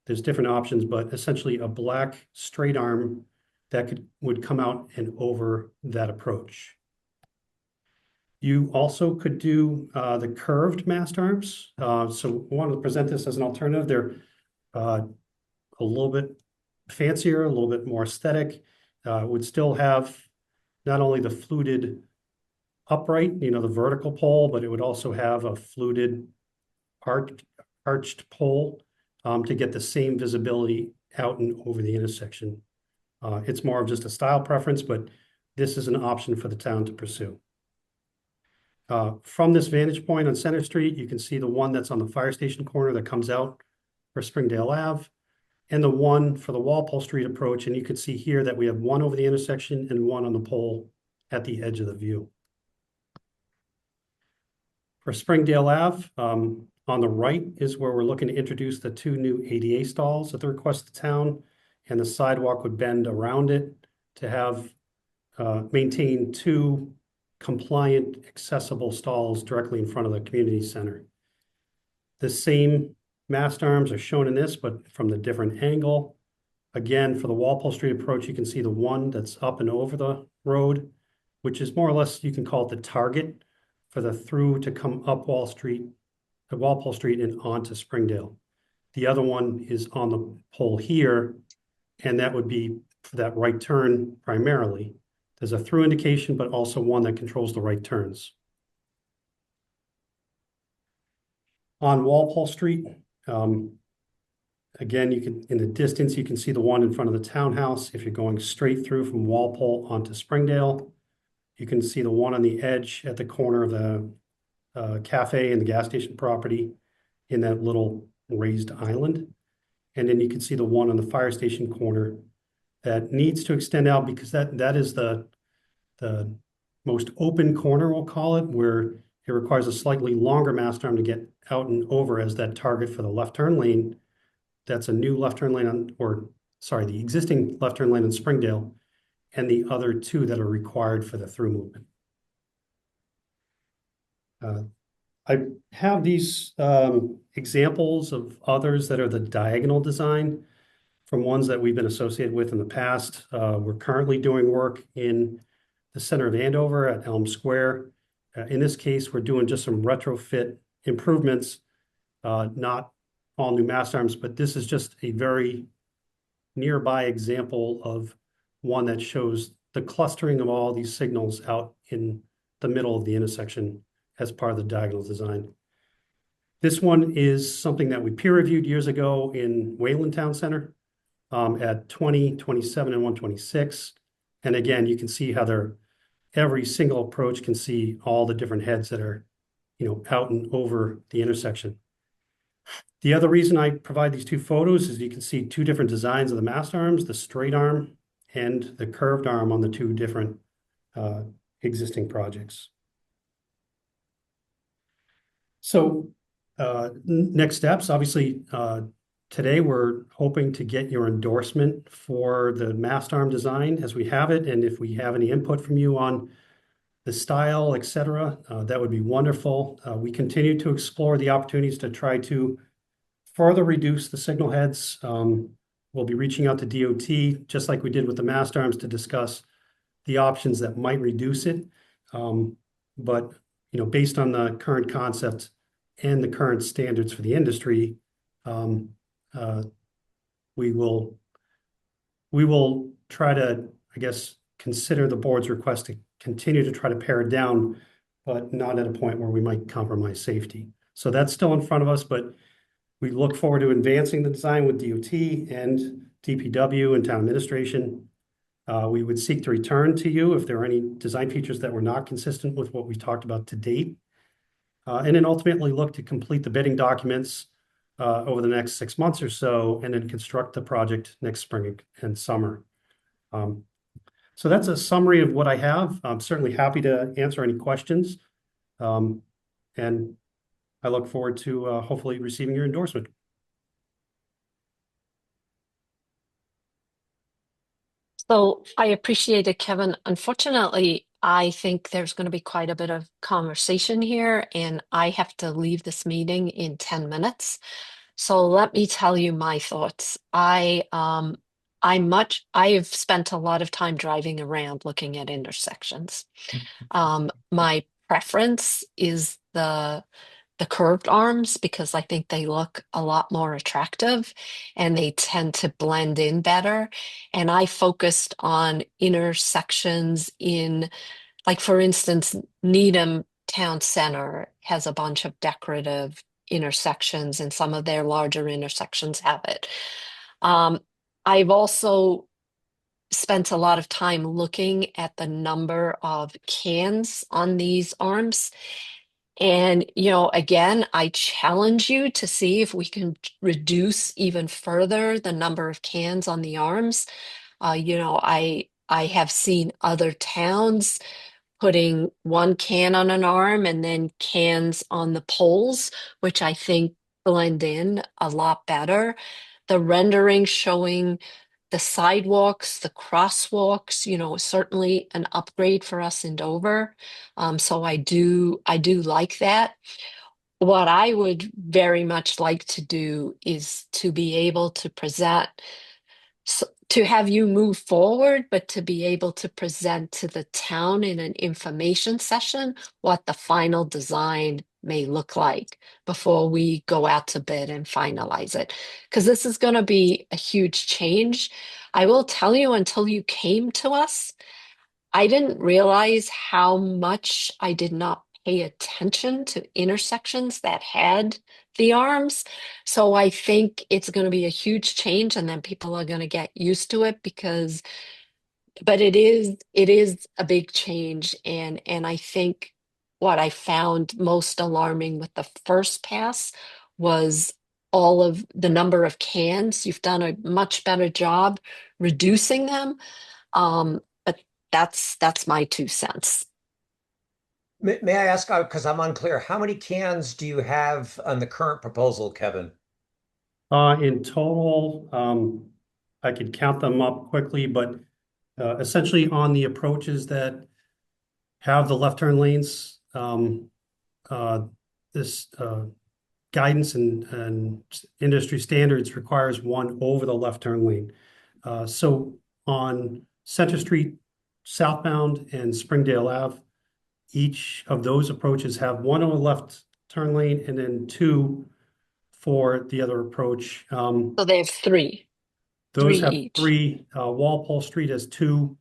There's different options, but essentially a black straight arm that would come out and over that approach. You also could do the curved mast arms. So I wanted to present this as an alternative. They're a little bit fancier, a little bit more aesthetic. Would still have not only the fluted upright, the vertical pole, but it would also have a fluted arched pole to get the same visibility out and over the intersection. It's more of just a style preference, but this is an option for the town to pursue. From this vantage point on Center Street, you can see the one that's on the fire station corner that comes out for Springdale Ave, and the one for the Walpole Street approach. And you can see here that we have one over the intersection and one on the pole at the edge of the view. For Springdale Ave, on the right is where we're looking to introduce the two new ADA stalls at the request of the town, and the sidewalk would bend around it to have maintain two compliant, accessible stalls directly in front of the community center. The same mast arms are shown in this, but from the different angle. Again, for the Walpole Street approach, you can see the one that's up and over the road, which is more or less, you can call it the target for the through to come up Walpole Street and onto Springdale. The other one is on the pole here, and that would be for that right turn primarily. There's a through indication, but also one that controls the right turns. On Walpole Street, again, in the distance, you can see the one in front of the townhouse. If you're going straight through from Walpole onto Springdale, you can see the one on the edge at the corner of the cafe and the gas station property in that little raised island. And then you can see the one on the fire station corner that needs to extend out because that is the most open corner, we'll call it, where it requires a slightly longer mast arm to get out and over as that target for the left turn lane. That's a new left turn lane the existing left turn lane in Springdale, and the other two that are required for the through movement. I have these examples of others that are the diagonal design from ones that we've been associated with in the past. We're currently doing work in the center of Andover at Elm Square. In this case, we're doing just some retrofit improvements, not all new mast arms, but this is just a very nearby example of one that shows the clustering of all these signals out in the middle of the intersection as part of the diagonal design. This one is something that we peer reviewed years ago in Wayland Town Center at 20, 27, and 126. And again, you can see how every single approach can see all the different heads that are, out and over the intersection. The other reason I provide these two photos is you can see two different designs of the mast arms, the straight arm and the curved arm on the two different existing projects. So next steps, obviously, today we're hoping to get your endorsement for the mast arm design as we have it. And if we have any input from you on the style, et cetera, that would be wonderful. We continue to explore the opportunities to try to further reduce the signal heads. We'll be reaching out to DOT, just like we did with the mast arms, to discuss the options that might reduce it. But based on the current concept and the current standards for the industry, we will try to, I guess, consider the board's request to continue to try to pare it down, but not at a point where we might compromise safety. So that's still in front of us, but we look forward to advancing the design with DOT and DPW and town administration. We would seek to return to you if there are any design features that were not consistent with what we talked about to date. And then ultimately look to complete the bidding documents over the next 6 months or so, and then construct the project next spring and summer. So that's a summary of what I have. I'm certainly happy to answer any questions. And I look forward to hopefully receiving your endorsement. So I appreciate it, Kevin. Unfortunately, I think there's going to be quite a bit of conversation here, and I have to leave this meeting in 10 minutes. So let me tell you my thoughts. I have spent a lot of time driving around looking at intersections. My preference is the curved arms because I think they look a lot more attractive and they tend to blend in better. And I focused on intersections in, like, for instance, Needham Town Center has a bunch of decorative intersections, and some of their larger intersections have it. Um, I've also spent a lot of time looking at the number of cans on these arms. And, again, I challenge you to see if we can reduce even further the number of cans on the arms. I have seen other towns putting one can on an arm and then cans on the poles, which I think blend in a lot better. The rendering showing the sidewalks, the crosswalks, certainly an upgrade for us in Dover. So I do like that. What I would very much like to do is to be able to present, to have you move forward, but to be able to present to the town in an information session what the final design may look like before we go out to bid and finalize it. Because this is going to be a huge change. I will tell you, until you came to us, I didn't realize how much I did not pay attention to intersections that had the arms. So I think it's going to be a huge change, and then people are going to get used to it but it is a big change, and I think what I found most alarming with the first pass was all of the number of cans. You've done a much better job reducing them. But that's my 2 cents. May I ask, because I'm unclear, how many cans do you have on the current proposal, Kevin? In total, I could count them up quickly, but essentially on the approaches that have the left turn lanes, uh, this guidance and industry standards requires one over the left turn lane. So on Center Street southbound and Springdale Ave, each of those approaches have one on the left turn lane and then two for the other approach. So they have three Those have each. three. Walpole Street has two,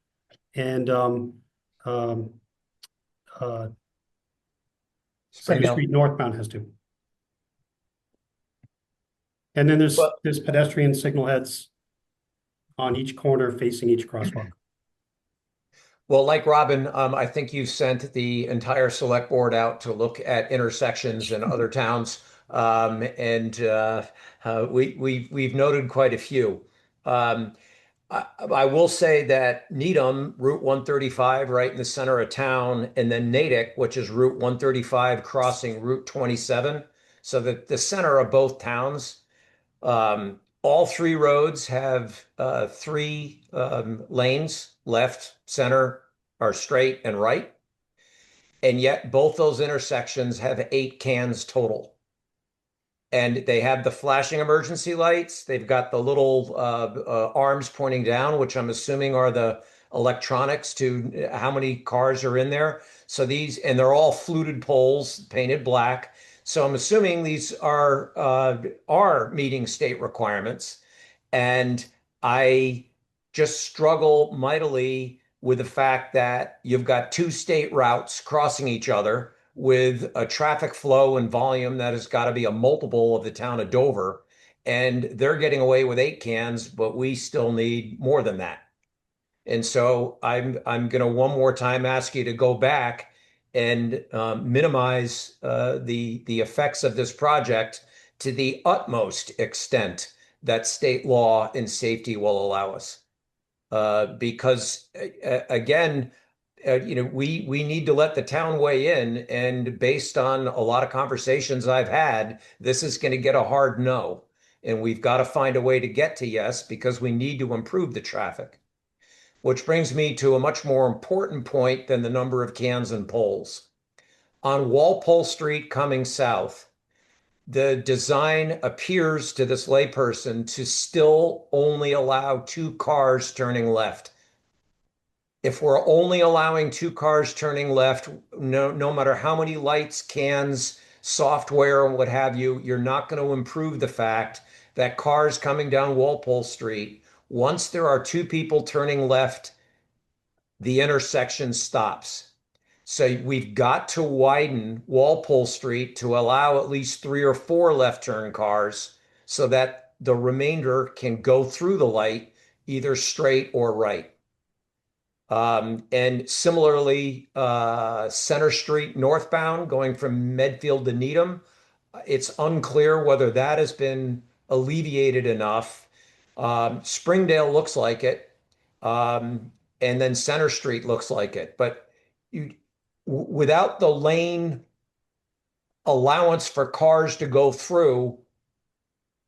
and um, uh, Center Springdale? Street northbound has two. And then Well, there's pedestrian signal heads on each corner facing each crosswalk. well, like Robin, I think you sent the entire select board out to look at intersections in other towns. And we've noted quite a few. Um, I will say that Needham, Route 135, right in the center of town, and then Natick, which is Route 135 crossing Route 27. So that the center of both towns, all three roads have three lanes, left, center, or straight and right. And yet both those intersections have 8 cans total. And they have the flashing emergency lights. They've got the little arms pointing down, which I'm assuming are the electronics to how many cars are in there. So these, and they're all fluted poles painted black. So I'm assuming these are meeting state requirements. And I just struggle mightily with the fact that you've got two state routes crossing each other with a traffic flow and volume that has got to be a multiple of the town of Dover. And they're getting away with 8 cans, but we still need more than that. And so I'm going to one more time ask you to go back and minimize the effects of this project to the utmost extent that state law and safety will allow us. Because again, we need to let the town weigh in, and based on a lot of conversations I've had, this is going to get a hard no, and we've got to find a way to get to yes because we need to improve the traffic. which brings me to a much more important point than the number of cans and poles. On Walpole Street coming south, the design appears to this layperson to still only allow 2 cars turning left. If we're only allowing 2 cars turning left, no matter how many lights, cans, software, and what have you, you're not going to improve the fact that cars coming down Walpole Street, once there are 2 people turning left, the intersection stops. So we've got to widen Walpole Street to allow at least 3 or 4 left turn cars so that the remainder can go through the light either straight or right. And similarly, Center Street northbound going from Medfield to Needham, it's unclear whether that has been alleviated enough. Springdale looks like it, and then Center Street looks like it. But without the lane allowance for cars to go through,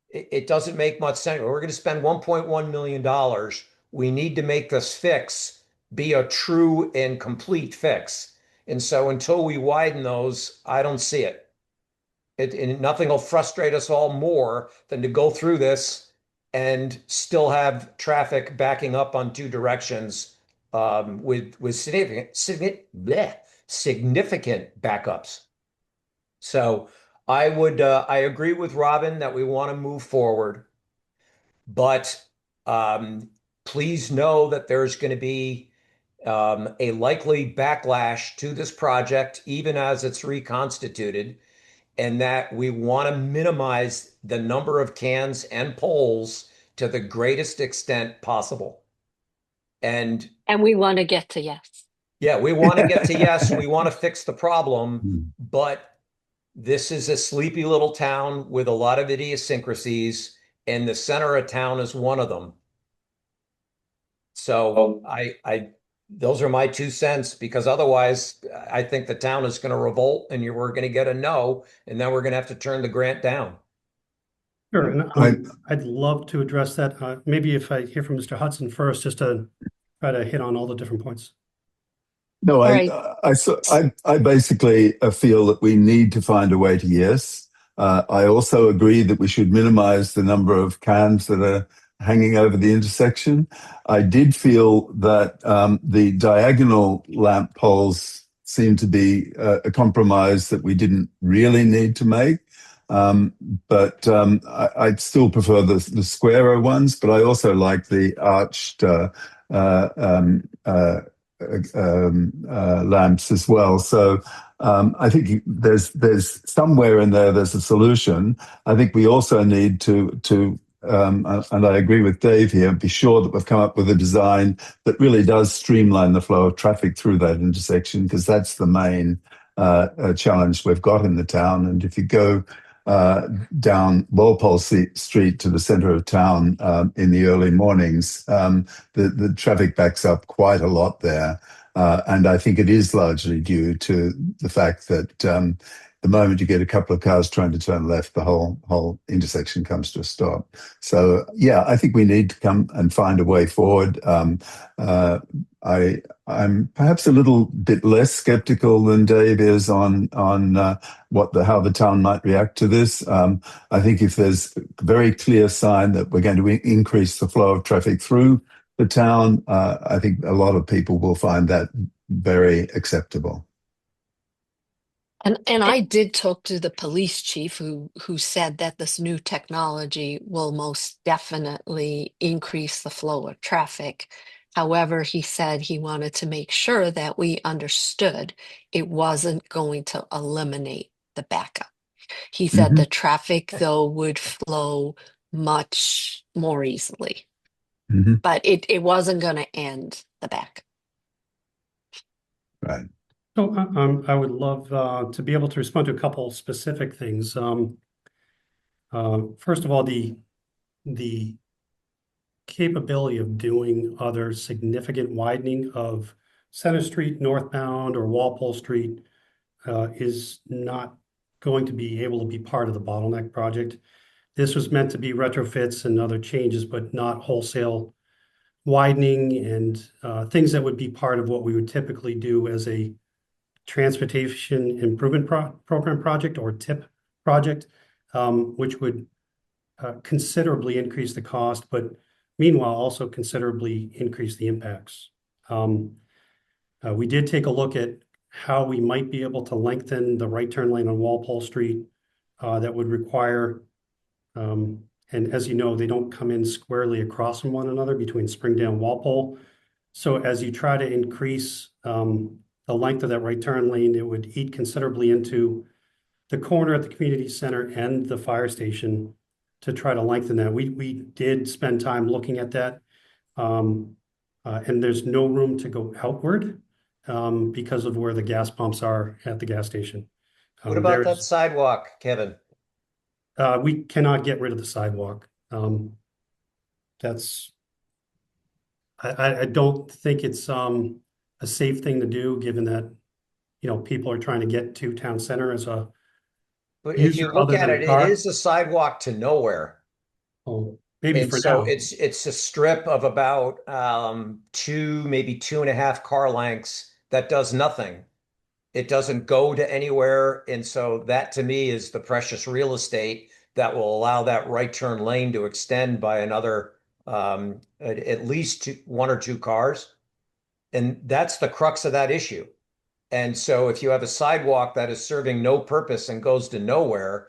it doesn't make much sense. We're going to spend $1.1 million. We need to make this fix be a true and complete fix. And so until we widen those, I don't see it. And nothing will frustrate us all more than to go through this and still have traffic backing up on 2 directions with significant backups. So I agree with Robin that we want to move forward, but please know that there's going to be a likely backlash to this project, even as it's reconstituted, and that we want to minimize the number of cans and poles to the greatest extent possible. And we want to get to yes. yeah, we want to get to yes, we want to fix the problem, but this is a sleepy little town with a lot of idiosyncrasies, and the center of town is one of them. So those are my 2 cents, because otherwise I think the town is going to revolt and we're going to get a no, and then we're going to have to turn the grant down. Sure, and I'd love to address that. Maybe if I hear from Mr. Hudson first, just to try to hit on all the different points. No, Right. I basically feel that we need to find a way to yes. I also agree that we should minimize the number of cans that are hanging over the intersection. I did feel that the diagonal lamp poles seemed to be a compromise that we didn't really need to make. But I'd still prefer the squarer ones, but I also like the arched lamps as well. So I think there's somewhere in there's a solution. I think we also need to and I agree with Dave here, be sure that we've come up with a design that really does streamline the flow of traffic through that intersection, because that's the main challenge we've got in the town. And if you go down Walpole Street to the center of town in the early mornings, the traffic backs up quite a lot there. And I think it is largely due to the fact that the moment you get a couple of cars trying to turn left, the whole intersection comes to a stop. So yeah, I think we need to come and find a way forward. I'm perhaps a little bit less skeptical than Dave is on how the town might react to this. I think if there's a very clear sign that we're going to increase the flow of traffic through the town, I think a lot of people will find that very acceptable. And I did talk to the police chief who said that this new technology will most definitely increase the flow of traffic. However, he said he wanted to make sure that we understood it wasn't going to eliminate the backup. He said the traffic, though, would flow much more easily, but it wasn't going to end the backup. Right. So I would love to be able to respond to a couple specific things. First of all, the capability of doing other significant widening of Center Street northbound or Walpole Street is not going to be able to be part of the bottleneck project. This was meant to be retrofits and other changes, but not wholesale widening and things that would be part of what we would typically do as a transportation improvement program project or TIP project, which would considerably increase the cost, but meanwhile also considerably increase the impacts. We did take a look at how we might be able to lengthen the right turn lane on Walpole Street that would require, and as you know, they don't come in squarely across from one another between Springdale and Walpole. So as you try to increase the length of that right turn lane, it would eat considerably into the corner at the community center and the fire station to try to lengthen that. We did spend time looking at that. And there's no room to go outward because of where the gas pumps are at the gas station. What about that sidewalk, Kevin? We cannot get rid of the sidewalk. I don't think it's a safe thing to do, given that, you know, people are trying to get to town center as a But if you user look other at than a it, it car. is a sidewalk to nowhere. Oh, maybe And for so now. it's a strip of about maybe 2.5 car lengths that does nothing. It doesn't go to anywhere. And so that to me is the precious real estate that will allow that right turn lane to extend by another at least one or two cars. And that's the crux of that issue. And so if you have a sidewalk that is serving no purpose and goes to nowhere,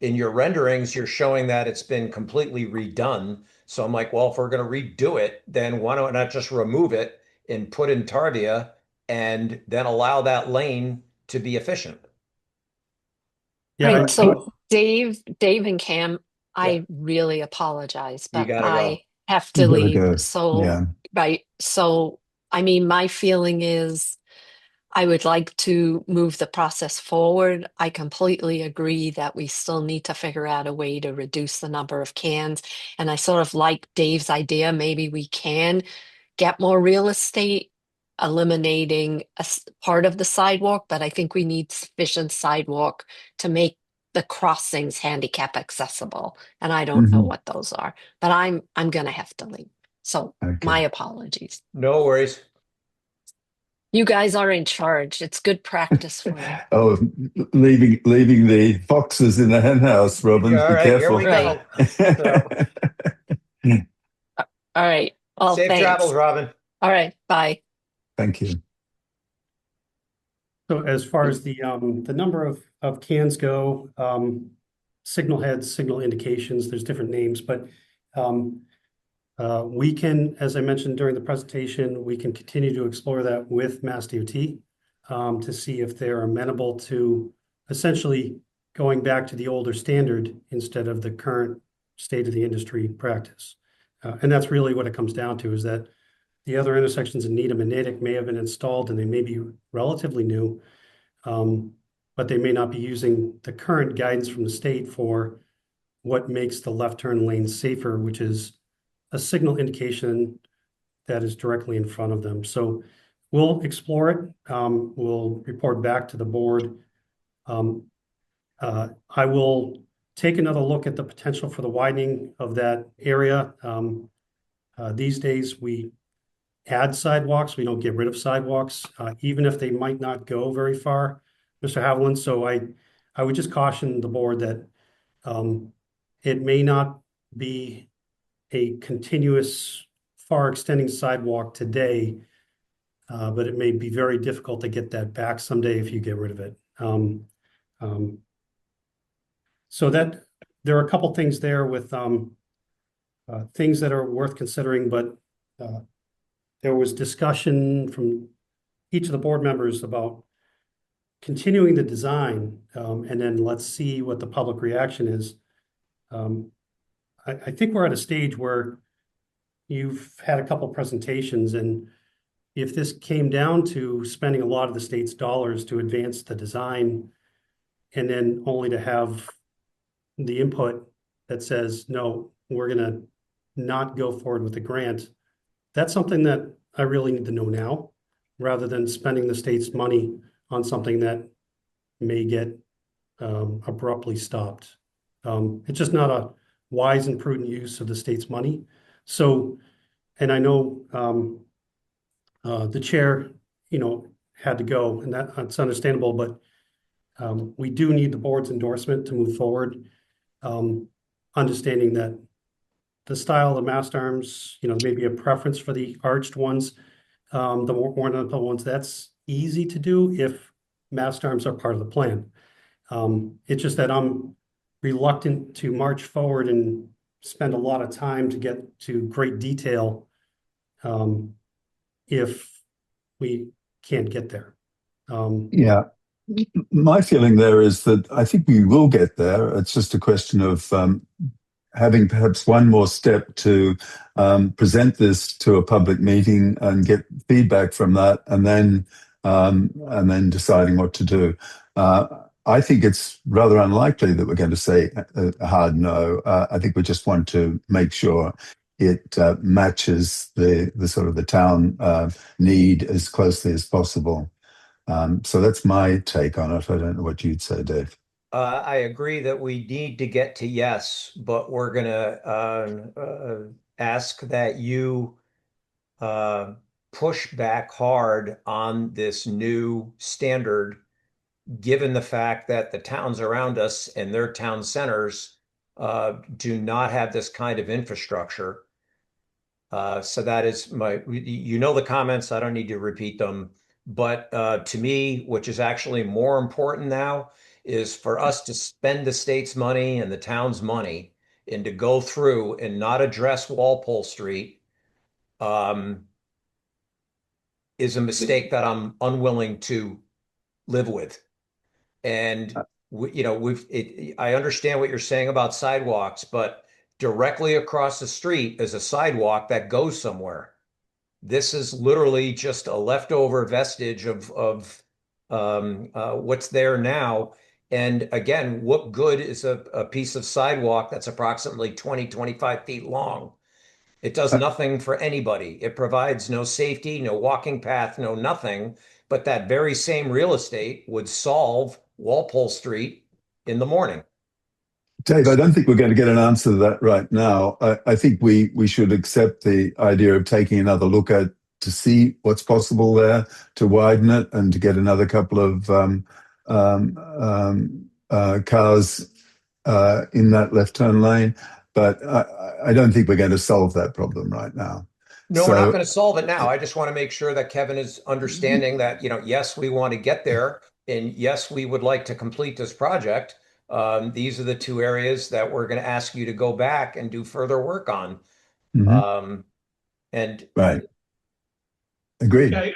in your renderings, you're showing that it's been completely redone. So I'm like, well, if we're going to redo it, then why don't I not just remove it and put in Tarvia and then allow that lane to be efficient? Yeah, Right. So Dave and Cam, Yeah, I really apologize, you but gotta I go. have You to gotta leave. go. So, Yeah. right. So, I mean, my feeling is I would like to move the process forward. I completely agree that we still need to figure out a way to reduce the number of cans. And I sort of like Dave's idea. Maybe we can get more real estate, eliminating part of the sidewalk, but I think we need sufficient sidewalk to make the crossings handicap accessible. And I don't know Hmm. what those are, but I'm gonna have to leave. So my Okay. apologies. No worries. You guys are in charge. It's good practice for you. Oh, leaving the foxes in the hen house, Robin. All Be right, here we careful. Right. go. So All right. Well, safe travels, thanks. Robin. All right. Bye. Thank you. so as far as the number of cans go, signal heads, signal indications, there's different names, but we can, as I mentioned during the presentation, we can continue to explore that with Mass DOT to see if they're amenable to essentially going back to the older standard instead of the current state of the industry practice. And that's really what it comes down to, is that the other intersections in Needham and Natick may have been installed and they may be relatively new, but they may not be using the current guidance from the state for what makes the left turn lane safer, which is a signal indication that is directly in front of them. So we'll explore it. We'll report back to the board. I will take another look at the potential for the widening of that area. These days, we add sidewalks. We don't get rid of sidewalks, even if they might not go very far, Mr. Haviland. So I would just caution the board that it may not be a continuous, far extending sidewalk today, but it may be very difficult to get that back someday if you get rid of it. So that there are a couple things there with things that are worth considering, but there was discussion from each of the board members about continuing the design, and then let's see what the public reaction is. I think we're at a stage where you've had a couple presentations, and if this came down to spending a lot of the state's dollars to advance the design and then only to have the input that says, no, we're gonna not go forward with the grant, that's something that I really need to know now, rather than spending the state's money on something that may get abruptly stopped. It's just not a wise and prudent use of the state's money. So and I know the chair, had to go, and that's understandable, but we do need the board's endorsement to move forward. Understanding that the style of the mast arms, maybe a preference for the arched ones, the more ornamental ones, that's easy to do if mast arms are part of the plan. It's just that I'm reluctant to march forward and spend a lot of time to get to great detail if we can't get there. Yeah. My feeling there is that I think we will get there. It's just a question of having perhaps one more step to present this to a public meeting and get feedback from that, and then deciding what to do. I think it's rather unlikely that we're going to say a hard no. I think we just want to make sure it matches the sort of the town need as closely as possible. So that's my take on it. I don't know what you'd say, Dave. I agree that we need to get to yes, but we're gonna ask that you uh, push back hard on this new standard, given the fact that the towns around us and their town centers do not have this kind of infrastructure. So that is the comments, I don't need to repeat them. But to me, which is actually more important now, is for us to spend the state's money and the town's money and to go through and not address Walpole Street um, is a mistake that I'm unwilling to live with. And I understand what you're saying about sidewalks, but directly across the street is a sidewalk that goes somewhere. This is literally just a leftover vestige of what's there now. And again, what good is a piece of sidewalk that's approximately 20, 25 feet long? It does nothing for anybody. It provides no safety, no walking path, no nothing. But that very same real estate would solve Walpole Street in the morning. Dave, I don't think we're going to get an answer to that right now. I think we should accept the idea of taking another look at to see what's possible there, to widen it, and to get another couple of cars in that left turn lane. But I don't think we're going to solve that problem right now. No, we're not So, going to solve it now. I just want to make sure that Kevin is understanding that, yes, we want to get there. And yes, we would like to complete this project. These are the two areas that we're going to ask you to go back and do further work on. mhm, Um, and right, agreed. Yeah,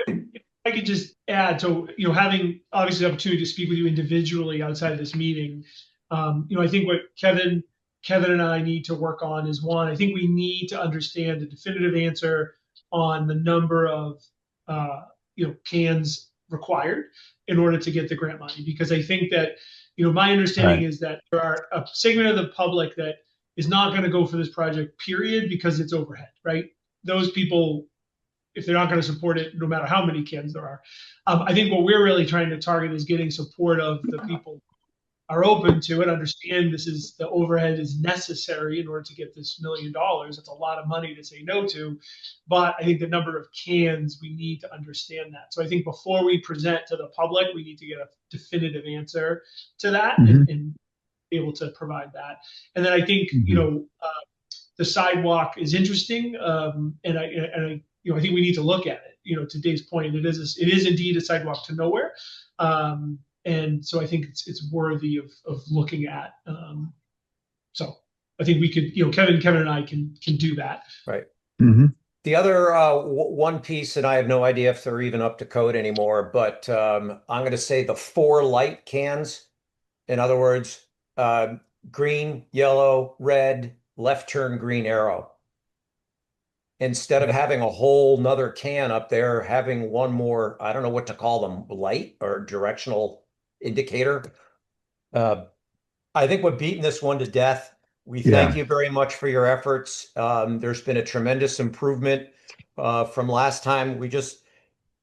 I could just add, so, having obviously the opportunity to speak with you individually outside of this meeting, I think what Kevin and I need to work on is, one, I think we need to understand a definitive answer on the number of, cans required in order to get the grant money. Because I think that, my understanding Right. is that there are a segment of the public that is not going to go for this project, period, because it's overhead, right? Those people, if they're not going to support it, no matter how many cans there are. I think what we're really trying to target is getting support of the people who are open to it, understand the overhead is necessary in order to get this $1 million. It's a lot of money to say no to, but I think the number of cans, we need to understand that. So I think before we present to the public, we need to get a definitive answer to that Mhm, and be able to provide that. And then I think, mhm. the sidewalk is interesting, and I think we need to look at it. To Dave's point, it is indeed a sidewalk to nowhere, and so I think it's worthy of looking at. So I think we could, Kevin and I can do that. right. Mhm. The other one piece, and I have no idea if they're even up to code anymore, but I'm going to say the four light cans. In other words, green, yellow, red, left turn, green arrow. Instead of having a whole nother can up there, having one more, I don't know what to call them, light or directional indicator. Uh, I think we're beating this one to death. We thank Yeah. you very much for your efforts. There's been a tremendous improvement from last time.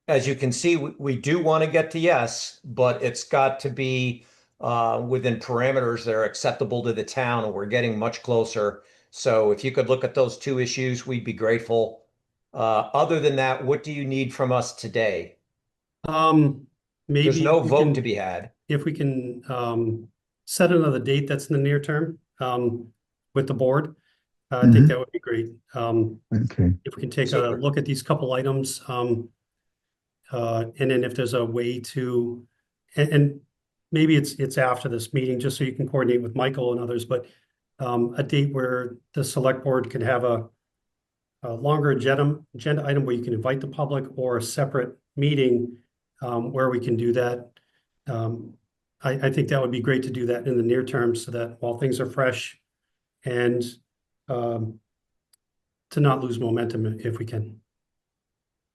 As you can see, we do want to get to yes, but it's got to be within parameters that are acceptable to the town, and we're getting much closer. So if you could look at those two issues, we'd be grateful. Other than that, what do you need from us today? There's Maybe no we vote to can, be had. if we can, set another date that's in the near term, with the board, I think that would be great. Okay. If we can take a Super. look at these couple items, and then if there's a way to, and maybe it's after this meeting, just so you can coordinate with Michael and others, but a date where the select board can have a longer agenda item where you can invite the public, or a separate meeting where we can do that. I think that would be great to do that in the near term, so that while things are fresh, and um, to not lose momentum if we can.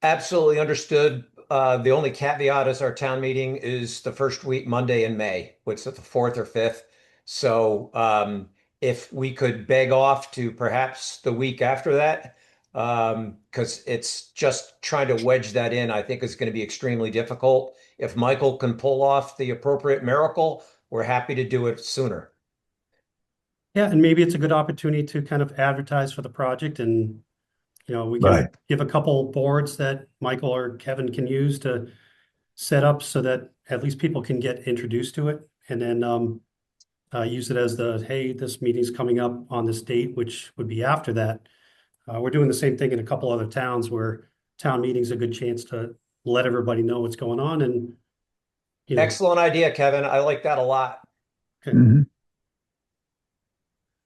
Absolutely understood. The only caveat is our town meeting is the first week, Monday in May, which is the 4th or 5th. So if we could beg off to perhaps the week after that, because it's just trying to wedge that in, I think is going to be extremely difficult. If Michael can pull off the appropriate miracle, we're happy to do it sooner. Yeah, and maybe it's a good opportunity to kind of advertise for the project, and we can Right. give a couple boards that Michael or Kevin can use to set up, so that at least people can get introduced to it, and then use it as hey, this meeting's coming up on this date, which would be after that. We're doing the same thing in a couple other towns, where town meeting's a good chance to let everybody know what's going on, and Excellent idea, Kevin. I like that a lot. okay,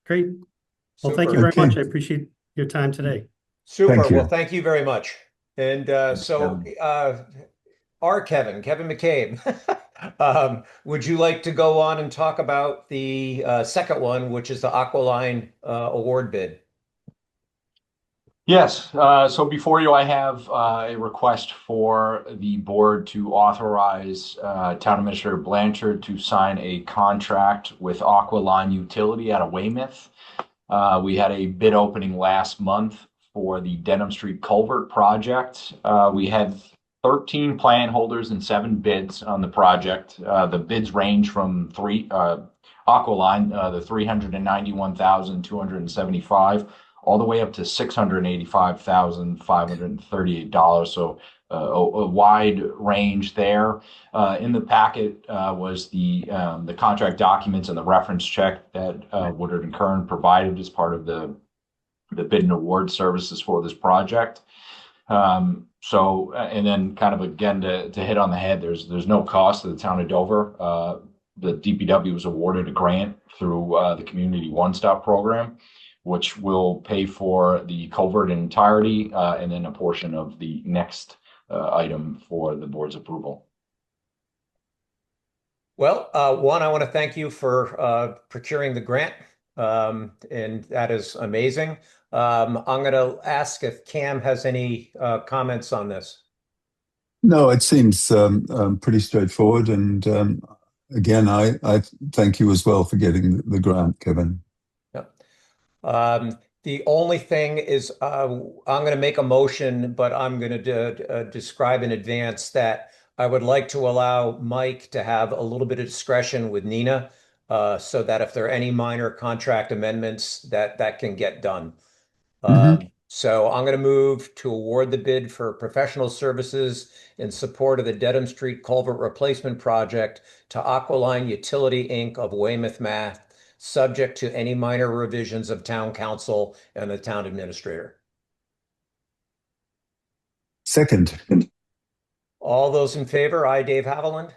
great. Well, thank you Super. very much. Okay. I appreciate your time today. Super. Thank Well, you. thank you very much. And so our Kevin McCabe, would you like to go on and talk about the second one, which is the Aqualine award bid? Yes, so before you, I have a request for the board to authorize Town Administrator Blanchard to sign a contract with Aqualine Utility out of Weymouth. We had a bid opening last month for the Denham Street Culvert project. We had 13 plan holders and 7 bids on the project. The bids range from Aqualine, the 391,275, all the way up to $685,538. So a wide range there. In the packet was the contract documents and the reference check that Woodard and Kern provided as part of the bid and award services for this project. And then kind of again to hit on the head, there's no cost to the town of Dover. The DPW was awarded a grant through the Community One Stop program, which will pay for the culvert in entirety, and then a portion of the next item for the board's approval. Well, one, I want to thank you for procuring the grant, and that is amazing. I'm going to ask if Cam has any comments on this. No, it seems pretty straightforward. And again, I thank you as well for getting the grant, Kevin. The only thing is I'm going to make a motion, but I'm going to describe in advance that I would like to allow Mike to have a little bit of discretion with Nina, so that if there are any minor contract amendments, that can get done. So I'm going to move to award the bid for professional services in support of the Dedham Street Culvert Replacement Project to Aqualine Utility, Inc. of Weymouth, Mass., subject to any minor revisions of town council and the town administrator. Second. All those in favor? Aye, Dave Haviland.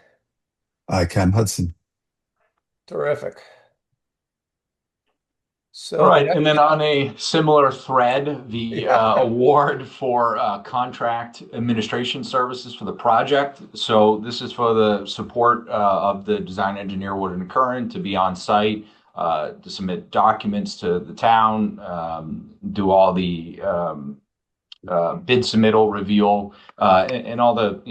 Aye, Cam Hudson. Terrific. So all right, and then on a similar thread, the award for contract administration services for the project. So this is for the support of the design engineer Woodard and Curran to be on site, to submit documents to the town, do all the bid submittal review, and all the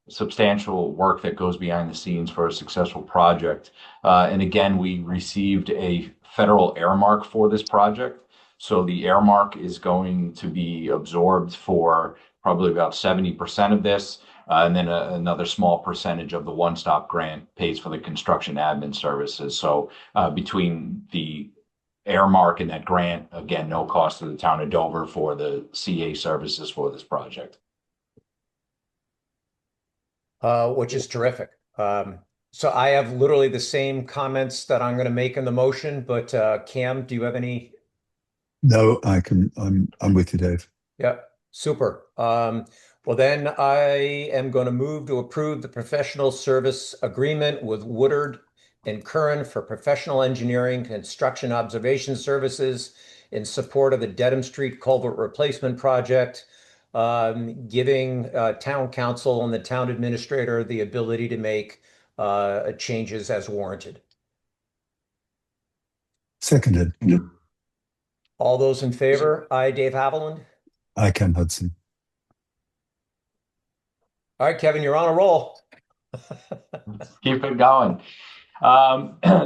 substantial work that goes behind the scenes for a successful project. And again, we received a federal earmark for this project. So the earmark is going to be absorbed for probably about 70% of this. And then another small percentage of the one-stop grant pays for the construction admin services. So between the earmark in that grant. Again, no cost to the town of Dover for the CA services for this project. Which is terrific. So I have literally the same comments that I'm going to make in the motion, but Cam, do you have any? No, I'm with you, Dave. Yeah, super. Well, then I am going to move to approve the professional service agreement with Woodard and Curran for professional engineering construction observation services in support of the Dedham Street Culvert Replacement Project, giving town council and the town administrator the ability to make changes as warranted. Seconded. All those in favor? Aye, Dave Haviland. Aye, Cam Hudson. All right, Kevin, you're on a roll. Keep it going.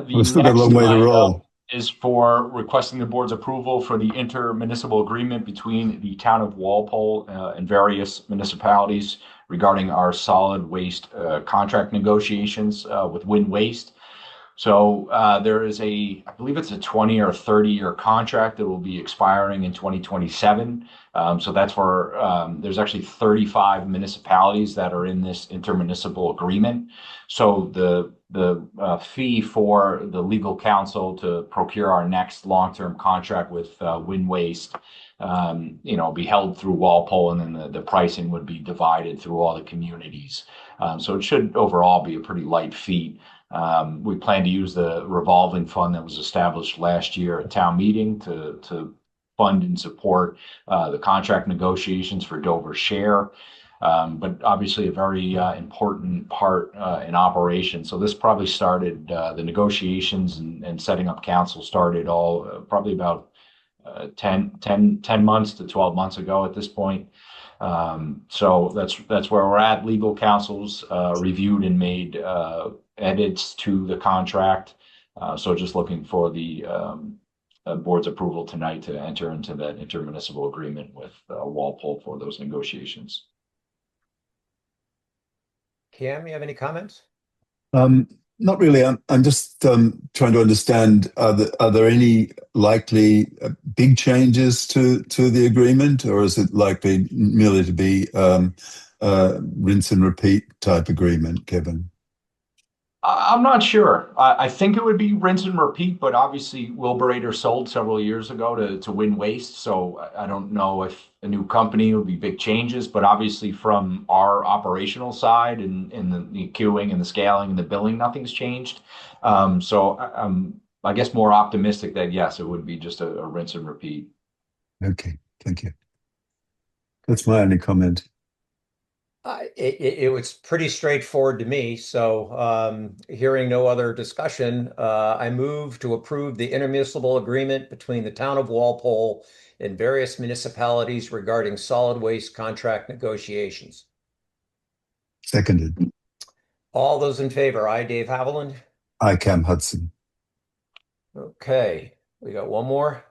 We've still got a long way to roll. Is for requesting the board's approval for the intermunicipal agreement between the town of Walpole and various municipalities regarding our solid waste contract negotiations with Wind Waste. So there is I believe it's a 20 or 30-year contract that will be expiring in 2027. So that's for, there's actually 35 municipalities that are in this intermunicipal agreement. So the fee for the legal counsel to procure our next long-term contract with Wind Waste, be held through Walpole, and then the pricing would be divided through all the communities. So it should overall be a pretty light fee. We plan to use the revolving fund that was established last year at town meeting to fund and support the contract negotiations for Dover's share. But obviously a very important part in operation. So this probably started, the negotiations and setting up council started all probably about 10 months to 12 months ago at this point. So that's where we're at. Legal counsels reviewed and made edits to the contract. So just looking for the board's approval tonight to enter into that intermunicipal agreement with Walpole for those negotiations. Cam, you have any comments? Not really. I'm just trying to understand, are there any likely big changes to the agreement, or is it likely merely to be rinse and repeat type agreement, Kevin? I'm not sure. I think it would be rinse and repeat, but obviously Wilburator sold several years ago to Wind Waste. So I don't know if a new company would be big changes, but obviously from our operational side and the queuing and the scaling and the billing, nothing's changed. So I'm, I guess, more optimistic that yes, it would be just a rinse and repeat. Okay, thank you. That's my only comment. It was pretty straightforward to me. So hearing no other discussion, I move to approve the intermunicipal agreement between the town of Walpole and various municipalities regarding solid waste contract negotiations. Seconded. All those in favor? Aye, Dave Haviland. Aye, Cam Hudson. Okay, we got one more.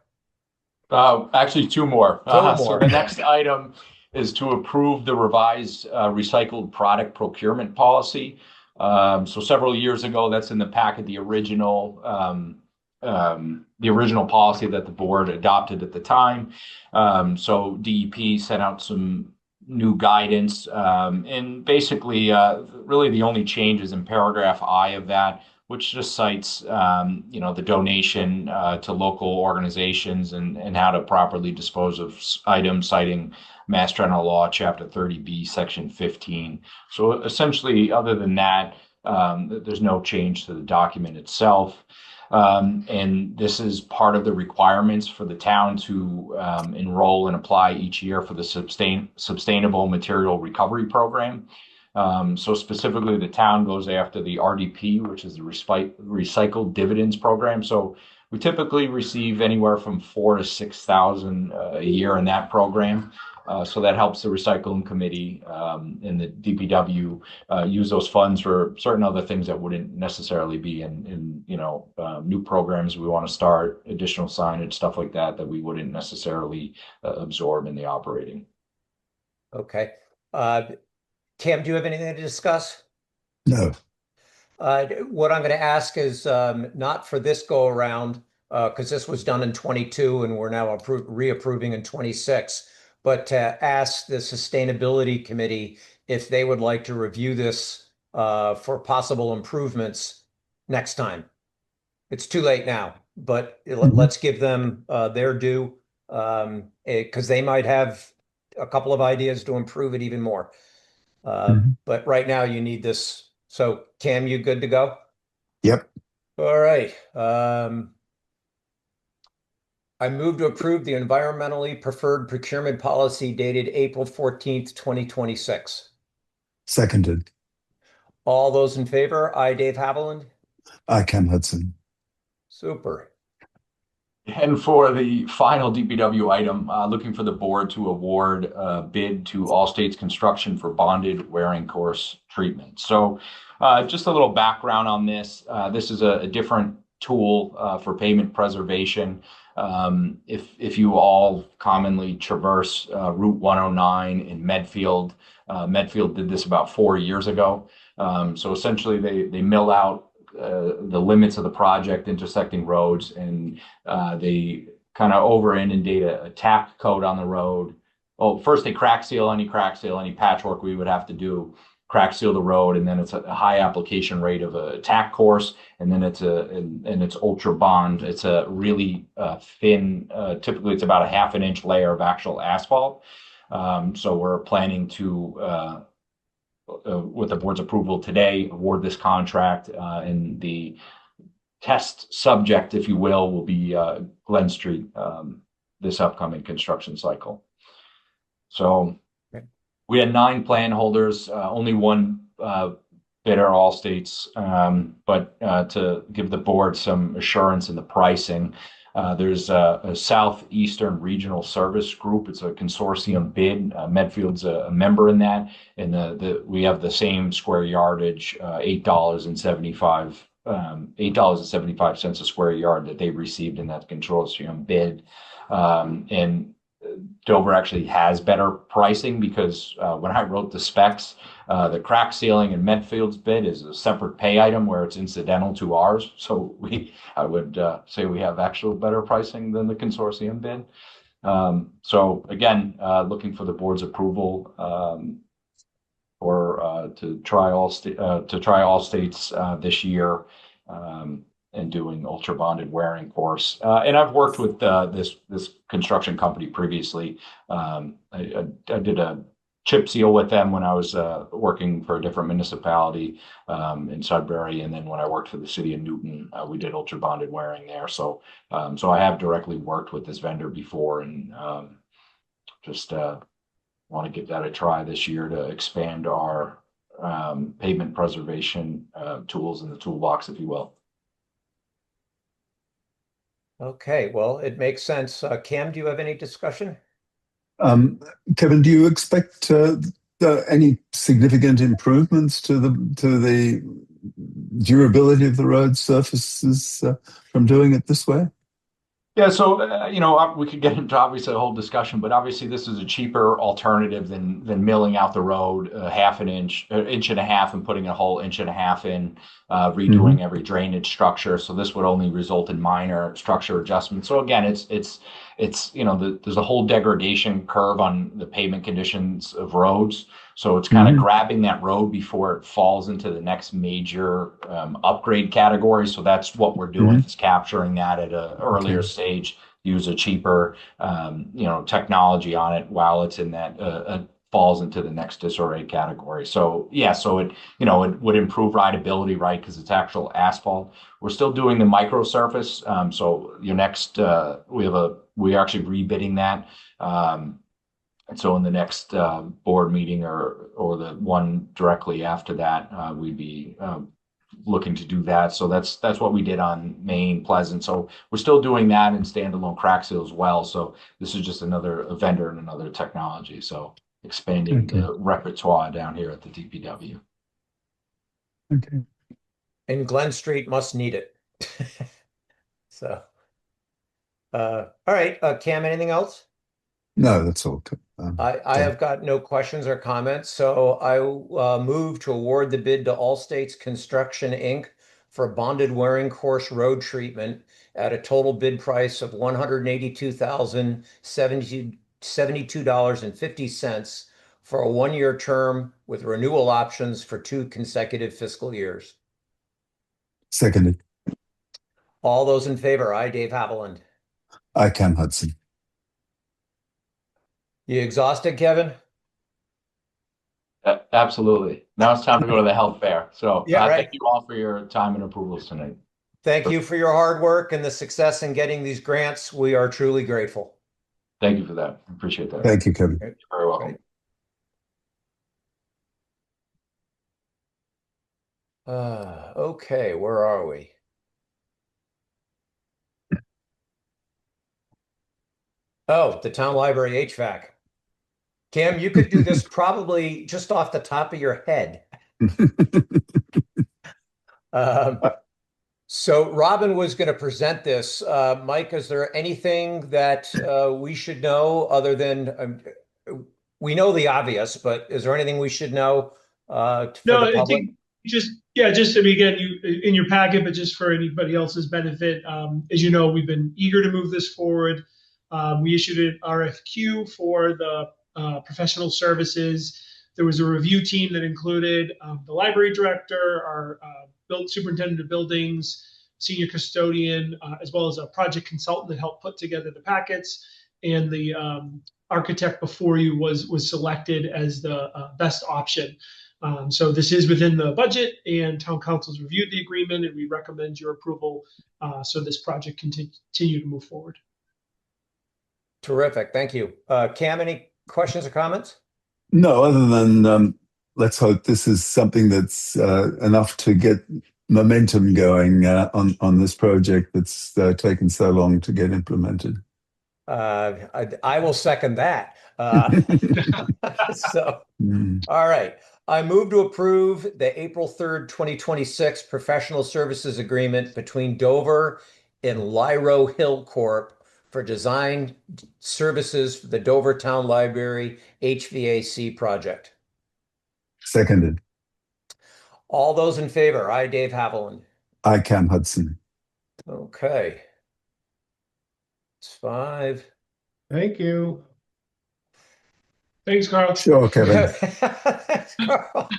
Actually, two more. Two more. So the next item is to approve the revised recycled product procurement policy. So several years ago, that's in the packet, the original policy that the board adopted at the time. So DEP sent out some new guidance, and basically, really the only change is in paragraph I of that, which just cites, the donation to local organizations and how to properly dispose of items, citing Mass General Law, Chapter 30B, Section 15. So essentially, other than that, there's no change to the document itself. And this is part of the requirements for the town to enroll and apply each year for the Sustainable Material Recovery Program. So specifically, the town goes after the RDP, which is the Recycled Dividends Program. So we typically receive anywhere from $4,000 to $6,000 a year in that program. So that helps the recycling committee and the DPW use those funds for certain other things that wouldn't necessarily be in new programs we want to start, additional signage, stuff like that we wouldn't necessarily absorb in the operating. Okay. Cam, do you have anything to discuss? No. What I'm going to ask is not for this go around, because this was done in 22 and we're now reapproving in 26, but to ask the Sustainability Committee if they would like to review this for possible improvements next time. It's too late now, but let's give them their due, because they might have a couple of ideas to improve it even more. But right now you need this. So Cam, you good to go? Yep. All right. I move to approve the environmentally preferred procurement policy dated April 14th, 2026. Seconded. All those in favor? Aye, Dave Haviland. Aye, Cam Hudson. Super. And for the final DPW item, looking for the board to award a bid to All States Construction for bonded wearing course treatment. So just a little background on this. This is a different tool for pavement preservation. If you all commonly traverse Route 109 in Medfield, Medfield did this about 4 years ago. So essentially they mill out the limits of the project, intersecting roads, and they kind of over inundate a tack coat on the road. Oh, first they crack seal, any patchwork we would have to do, crack seal the road, and then it's a high application rate of a tack course, and then it's ultra bond. It's a really thin, typically it's about a half an inch layer of actual asphalt. So we're planning to with the board's approval today, award this contract, and the test subject, if you will be Glen Street this upcoming construction cycle. So we had 9 plan holders, only one bidder, All States, but to give the board some assurance in the pricing, there's a Southeastern Regional Service Group. It's a consortium bid. Medfield's a member in that, and we have the same square yardage, $8.75 a square yard that they received in that consortium bid. And Dover actually has better pricing because when I wrote the specs, the crack sealing in Medfield's bid is a separate pay item where it's incidental to ours. So I would say we have actual better pricing than the consortium bid. So again, looking for the board's approval to try all states this year. And doing ultra bonded wearing course. And I've worked with this construction company previously. I did a chip seal with them when I was working for a different municipality in Sudbury, and then when I worked for the city of Newton, we did ultra bonded wearing there. So I have directly worked with this vendor before, and just want to give that a try this year to expand our pavement preservation tools in the toolbox, if you will. Okay, well, it makes sense. Cam, do you have any discussion? Kevin, do you expect any significant improvements to the durability of the road surfaces from doing it this way? Yeah, so we could get into obviously a whole discussion, but obviously this is a cheaper alternative than milling out the road half an inch, inch and a half, and putting a whole inch and a half in, redoing every drainage structure. So this would only result in minor structure adjustments. So again, it's there's a whole degradation curve on the pavement conditions of roads. So it's kind of grabbing that road before it falls into the next major upgrade category. So that's what we're doing, is capturing that at an earlier stage, use a cheaper technology on it while it's in that falls into the next disarray category. So yeah, so it would improve rideability, right? Because it's actual asphalt. We're still doing the micro surface. So your next we're actually rebidding that. And so in the next board meeting or the one directly after that, we'd be looking to do that. So that's what we did on Main Pleasant. So we're still doing that in standalone crack seal as well. So this is just another vendor and another technology. So expanding the repertoire down here at the DPW. Okay. And Glen Street must need it. So, all right, Cam, anything else? No, that's all. I have got no questions or comments, so I move to award the bid to All States Construction, Inc. for bonded wearing course road treatment at a total bid price of $182,072.50 for a 1-year term with renewal options for 2 consecutive fiscal years. Seconded. All those in favor? Aye, Dave Haviland. Aye, Cam Hudson. You exhausted, Kevin? Absolutely. Now it's time to go to the health fair. So Yeah, right. thank you all for your time and approvals tonight. Thank you for your hard work and the success in getting these grants. We are truly grateful. Thank you for that. Appreciate that. Thank you, Kevin. You're very welcome. Okay, where are we? Oh, the town library HVAC. Cam, you could do this probably just off the top of your head. So Robin was going to present this. Mike, is there anything that we should know other than we know the obvious, but is there anything we should know for No, the I public? think just I mean, again, you in your packet, but just for anybody else's benefit, as you know, we've been eager to move this forward. We issued an RFQ for the professional services. There was a review team that included the library director, our superintendent of buildings, senior custodian, as well as a project consultant that helped put together the packets. And the architect before you was selected as the best option. So this is within the budget, and town council's reviewed the agreement, and we recommend your approval so this project continue to move forward. Terrific. Thank you. Cam, any questions or comments? No, other than let's hope this is something that's enough to get momentum going on this project that's taken so long to get implemented. I will second that. All right. I move to approve the April 3rd, 2026 professional services agreement between Dover and Lyro Hill Corp. For design services for the Dover Town Library HVAC project. Seconded. All those in favor? Aye, Dave Haviland. Aye, Cam Hudson. Okay. It's 5. Thank you. Thanks, Carl. Sure, Kevin. Thanks, Carl.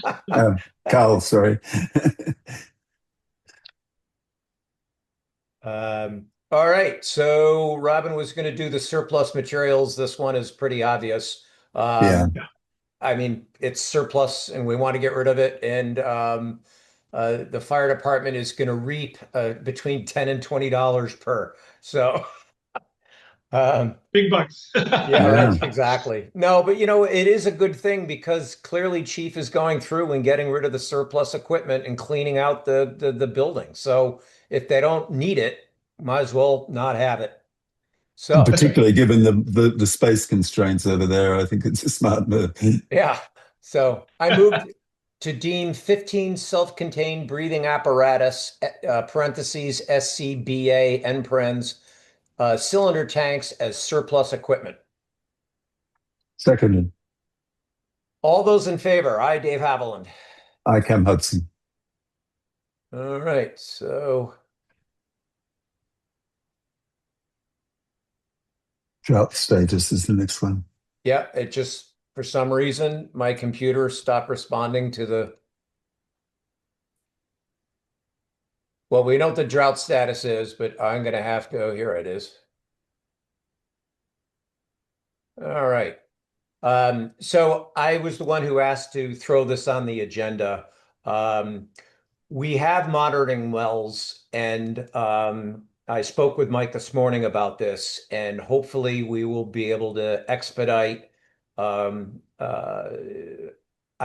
Carl, sorry. All right. So Robin was going to do the surplus materials. This one is pretty obvious. Yeah. I mean, it's surplus and we want to get rid of it. And the fire department is going to reap between $10 and $20 per. So big bucks. yeah, right, exactly. No, but it is a good thing because clearly Chief is going through and getting rid of the surplus equipment and cleaning out the building. So if they don't need it, might as well not have it. So particularly given the space constraints over there, I think it's a smart move. Yeah. So I moved to deem 15 self-contained breathing apparatus, parentheses, SCBA, end parens, cylinder tanks as surplus equipment. Seconded. All those in favor? Aye, Dave Haviland. Aye, Cam Hudson. All right. So Drought status is the next one. yeah, it just, for some reason, my computer stopped responding to well, we know what the drought status is, but I'm going to have to, here it is. All right. So I was the one who asked to throw this on the agenda. We have monitoring wells, and I spoke with Mike this morning about this, and hopefully we will be able to expedite. I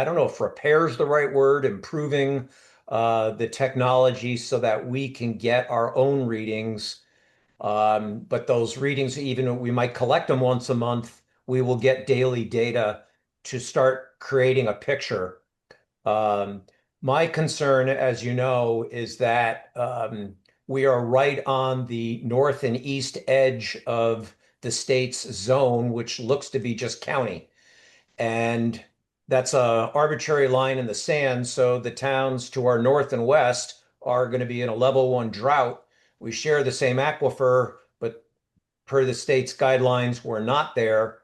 don't know if repair is the right word, improving the technology so that we can get our own readings. But those readings, even we might collect them once a month, we will get daily data to start creating a picture. My concern, as you know, is that we are right on the north and east edge of the state's zone, which looks to be just county. And that's a arbitrary line in the sand. So the towns to our north and west are going to be in a level 1 drought. We share the same aquifer, but per the state's guidelines, we're not there.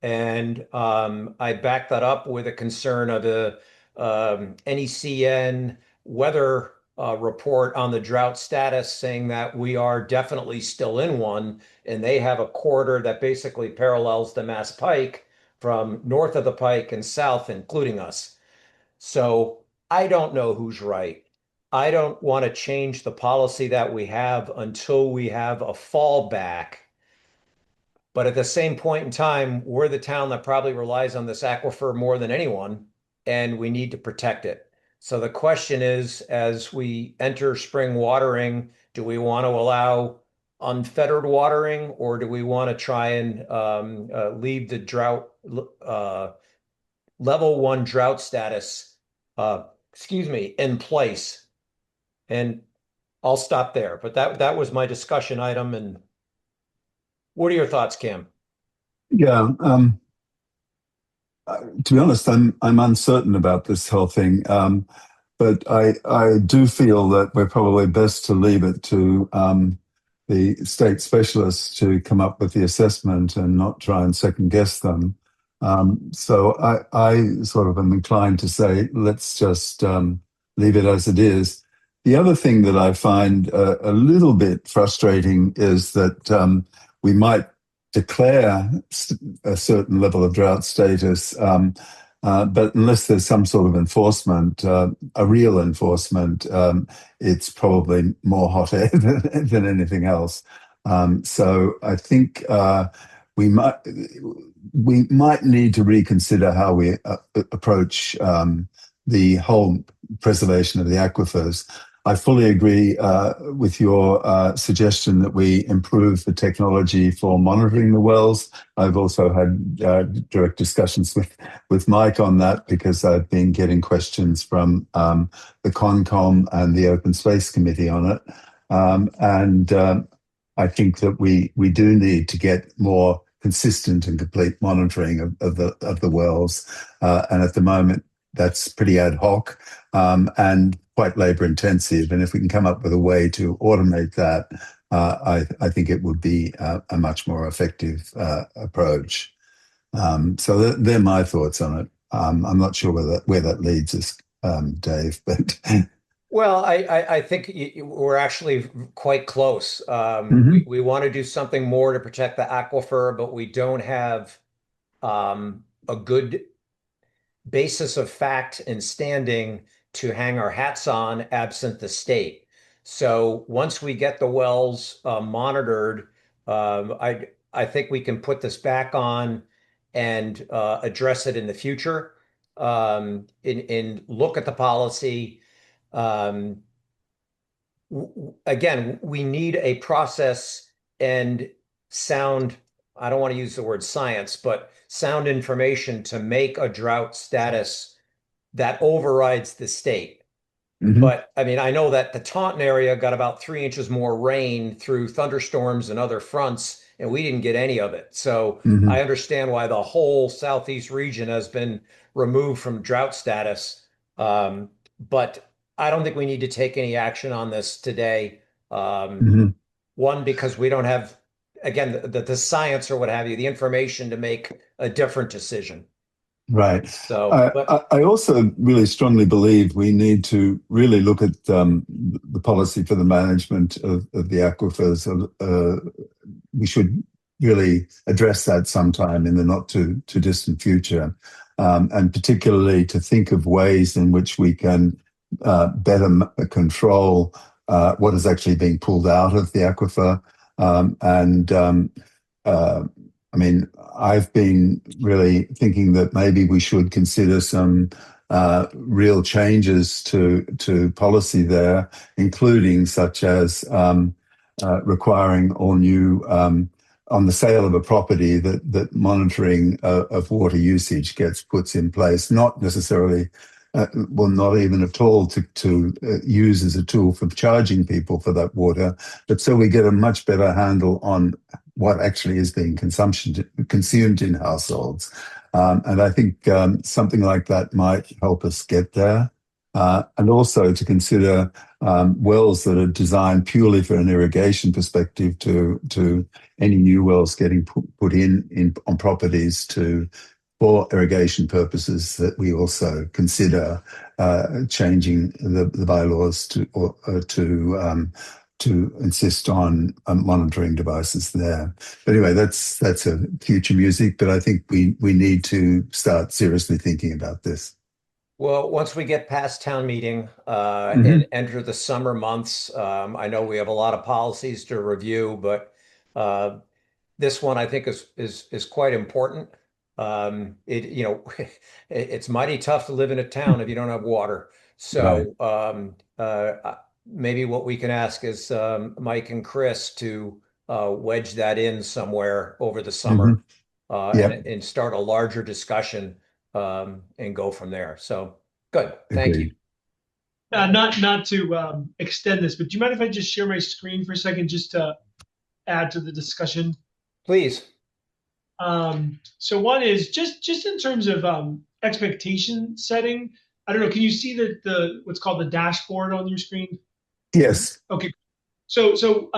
And I back that up with a concern of the NECN weather report on the drought status, saying that we are definitely still in one, and they have a corridor that basically parallels the Mass Pike from north of the Pike and south, including us. So I don't know who's right. I don't want to change the policy that we have until we have a fallback. But at the same point in time, we're the town that probably relies on this aquifer more than anyone, and we need to protect it. So the question is, as we enter spring watering, do we want to allow unfettered watering, or do we want to try and leave the drought level 1 drought status, in place? And I'll stop there. But that was my discussion item. And what are your thoughts, Cam? Yeah. To be honest, I'm uncertain about this whole thing. But I do feel that we're probably best to leave it to the state specialists to come up with the assessment and not try and second guess them. So I sort of am inclined to say, let's just leave it as it is. The other thing that I find a little bit frustrating is that we might declare a certain level of drought status, but unless there's some sort of enforcement, a real enforcement, it's probably more hot air than anything else. So I think we might need to reconsider how we approach the whole preservation of the aquifers. I fully agree with your suggestion that we improve the technology for monitoring the wells. I've also had direct discussions with Mike on that because I've been getting questions from the Concom and the Open Space Committee on it. And I think that we do need to get more consistent and complete monitoring of the wells. And at the moment, that's pretty ad hoc and quite labor intensive. And if we can come up with a way to automate that, I think it would be a much more effective approach. So they're my thoughts on it. I'm not sure where that leads us, Dave, but. Well, I think we're actually quite close. We want to do something more to protect the aquifer, but we don't have a good basis of fact and standing to hang our hats on absent the state. So once we get the wells monitored, I think we can put this back on and address it in the future, and look at the policy. Again, we need a process and sound, I don't want to use the word science, but sound information to make a drought status that overrides the state. But I mean, I know that the Taunton area got about 3 inches more rain through thunderstorms and other fronts, and we didn't get any of it. So I understand why the whole southeast region has been removed from drought status. But I don't think we need to take any action on this today. One, because we don't have, again, the science or what have you, the information to make a different decision. Right. So, but I also really strongly believe we need to really look at the policy for the management of the aquifers. We should really address that sometime in the not too distant future, and particularly to think of ways in which we can better control what is actually being pulled out of the aquifer. I mean, I've been really thinking that maybe we should consider some real changes to policy there, including such as requiring all new on the sale of a property that monitoring of water usage gets puts in place, not necessarily. Well, not even at all to use as a tool for charging people for that water, but so we get a much better handle on what actually is being consumed in households. And I think something like that might help us get there. and also to consider wells that are designed purely for an irrigation perspective to any new wells getting put in on properties for irrigation purposes, that we also consider changing the bylaws to insist on monitoring devices there. But anyway, that's a future music, but I think we need to start seriously thinking about this. Well, once we get past town meeting Hmm. and enter the summer months, I know we have a lot of policies to review, but uh, this one I think is quite important. It's mighty tough to live in a town if you don't have water. Right. So maybe what we can ask is Mike and Chris to wedge that in somewhere over the Hmm. summer Yep. and start a larger discussion and go from there. So good. Thank you. Agreed. Not to extend this, but do you mind if I just share my screen for a second just to add to the discussion? Please. So one is just in terms of expectation setting. I don't know. Can you see the what's called the dashboard on your screen? Yes. Okay. So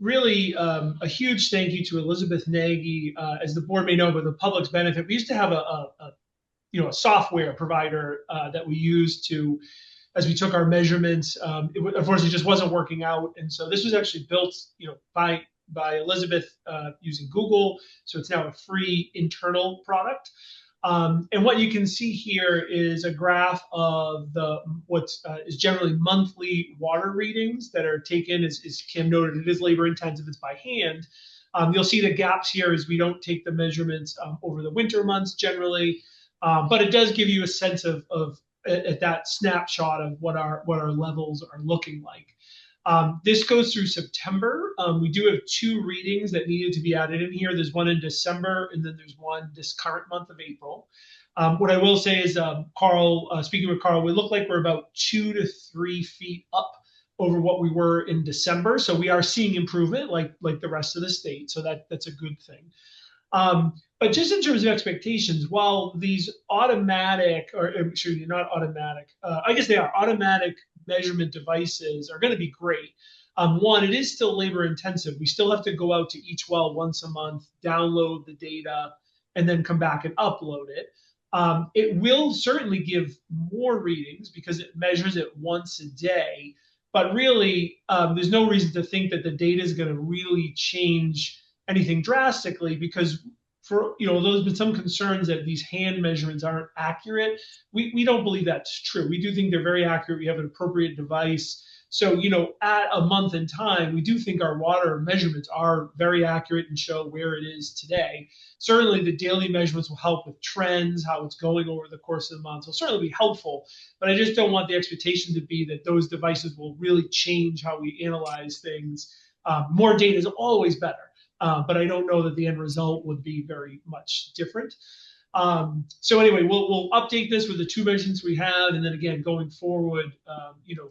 really a huge thank you to Elizabeth Nagy, as the board may know, but the public's benefit. We used to have a software provider that we used to, as we took our measurements. Unfortunately, just wasn't working out, and so this was actually built, by Elizabeth using Google. So it's now a free internal product. And what you can see here is a graph of what is generally monthly water readings that are taken. As Kim noted, it is labor intensive; it's by hand. You'll see the gaps here as we don't take the measurements over the winter months generally, but it does give you a sense of at that snapshot of what our levels are looking like. This goes through September. We do have two readings that needed to be added in here. There's one in December, and then there's one this current month of April. What I will say is, Carl, speaking with Carl, we look like we're about 2 to 3 feet up over what we were in December. So we are seeing improvement, like the rest of the state. So that's a good thing. But just in terms of expectations, while these automatic, or excuse me, not automatic, I guess they are automatic measurement devices are going to be great. One, it is still labor intensive. We still have to go out to each well once a month, download the data, and then come back and upload it. It will certainly give more readings because it measures it once a day. But really, there's no reason to think that the data is going to really change anything drastically, because there's been some concerns that these hand measurements aren't accurate. We don't believe that's true. We do think they're very accurate. We have an appropriate device. So, at a month in time, we do think our water measurements are very accurate and show where it is today. Certainly, the daily measurements will help with trends, how it's going over the course of the month. So, certainly be helpful. But I just don't want the expectation to be that those devices will really change how we analyze things. More data is always better. But I don't know that the end result would be very much different. So anyway, we'll update this with the two measurements we have, and then again going forward,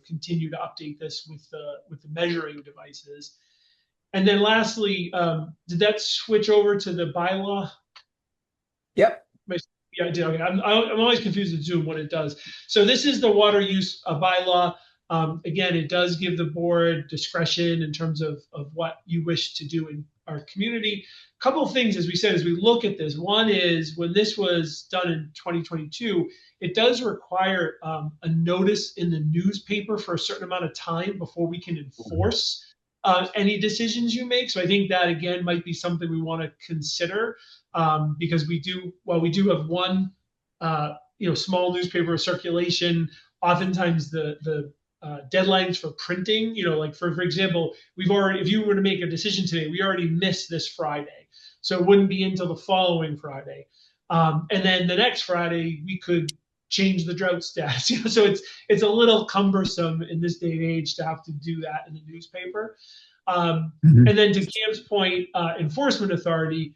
continue to update this with the measuring devices. And then lastly, did that switch over to the bylaw? Yep. Yeah, I did. Okay. I'm always confused with Zoom when it does. So this is the water use bylaw. Again, it does give the board discretion in terms of what you wish to do in our community. A couple of things, as we said, as we look at this. One is, when this was done in 2022, it does require a notice in the newspaper for a certain amount of time before we can enforce any decisions you make. So I think that, again, might be something we want to consider, because we do have one small newspaper circulation. Oftentimes the deadlines for printing, like for example, if you were to make a decision today, we already missed this Friday, so it wouldn't be until the following Friday, and then the next Friday we could change the drought status. So it's a little cumbersome in this day and age to have to do that in the newspaper. Mhm. And then to Cam's point, enforcement authority,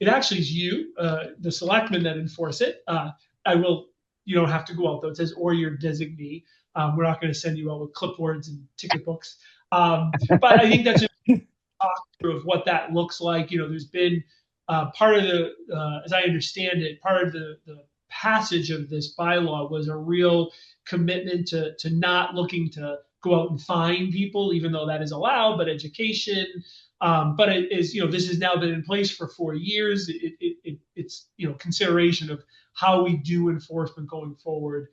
it actually is you, the selectmen, that enforce it. You don't have to go out though. It says, or your designee. We're not going to send you out with clipboards and ticket books. But I think that's a talk through of what that looks like. There's been part of the, as I understand it, part of the passage of this bylaw was a real commitment to not looking to go out and find people, even though that is allowed, but education. But it is, this has now been in place for 4 years. It's, consideration of how we do enforcement going forward,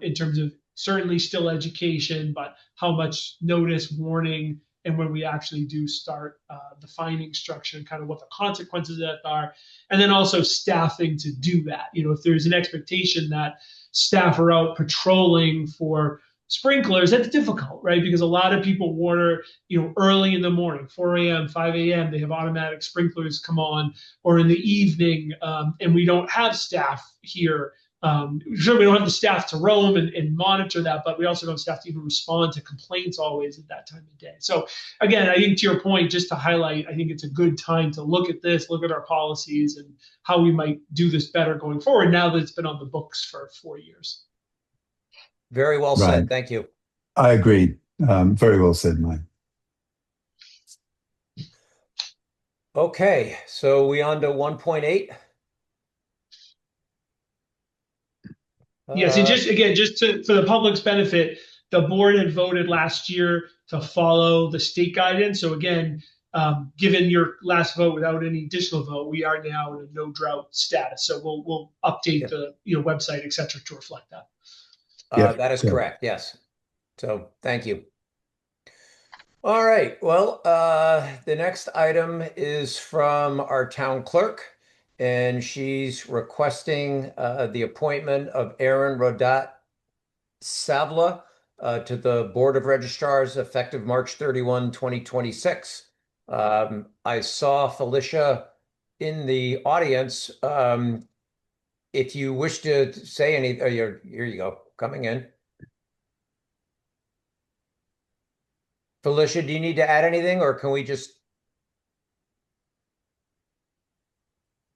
in terms of certainly still education, but how much notice, warning, and when we actually do start the fining structure and kind of what the consequences of that are. And then also staffing to do that. If there's an expectation that staff are out patrolling for sprinklers, that's difficult, right? Because a lot of people water, early in the morning, 4 a.m., 5 a.m., they have automatic sprinklers come on, or in the evening, and we don't have staff here. Sure, we don't have the staff to roam and monitor that, but we also don't have staff to even respond to complaints always at that time of day. So again, I think to your point, just to highlight, I think it's a good time to look at this, look at our policies and how we might do this better going forward now that it's been on the books for 4 years. Very well Right. said. Thank you. I agree. Very well said, Mike. Okay, so we on to 1.8. Yes, and just for the public's benefit, the board had voted last year to follow the state guidance. So again, given your last vote without any additional vote, we are now in a no drought status. So we'll update the website, et cetera, to reflect that. That is correct. Yes. So thank you. All right. Well, the next item is from our town clerk, and she's requesting the appointment of Aaron Rodat Savla to the Board of Registrars effective March 31, 2026. I saw Felicia in the audience. If you wish to say anything, here you go, coming in. Felicia, do you need to add anything, or can we just?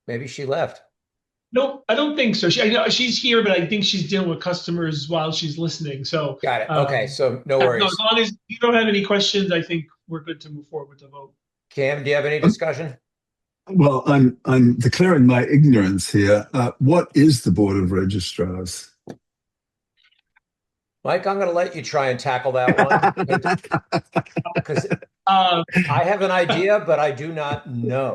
Maybe she left. No, I don't think so. I know she's here, but I think she's dealing with customers while she's listening. So got it. Okay, so no worries. No, as long as you don't have any questions, I think we're good to move forward with the vote. Cam, do you have any discussion? Well, I'm declaring my ignorance here. What is the Board of Registrars? Mike, I'm going to let you try and tackle that one because I have an idea, but I do not know.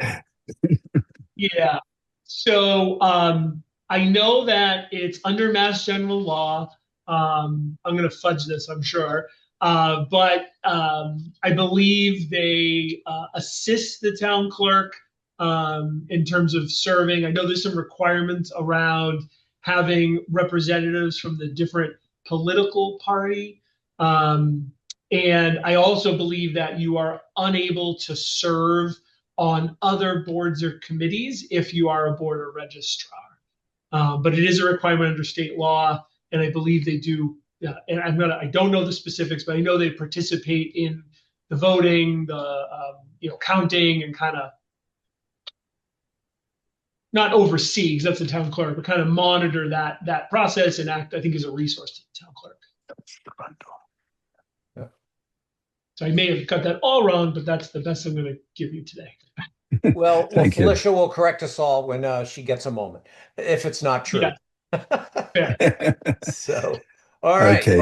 Yeah. So I know that it's under Mass General Law. I'm going to fudge this, I'm sure. But I believe they assist the town clerk in terms of serving. I know there's some requirements around having representatives from the different political party. And I also believe that you are unable to serve on other boards or committees if you are a board or registrar. But it is a requirement under state law, and I believe they do. And I don't know the specifics, but I know they participate in the voting, the counting, and kind of not oversee, because that's the town clerk, but kind of monitor that process and act, I think, as a resource to the town clerk. Yeah. So I may have got that all wrong, but that's the best I'm going to give you today. Well, Felicia you. will correct us all when she gets a moment, if it's not true. Yeah. So, all right. Okay.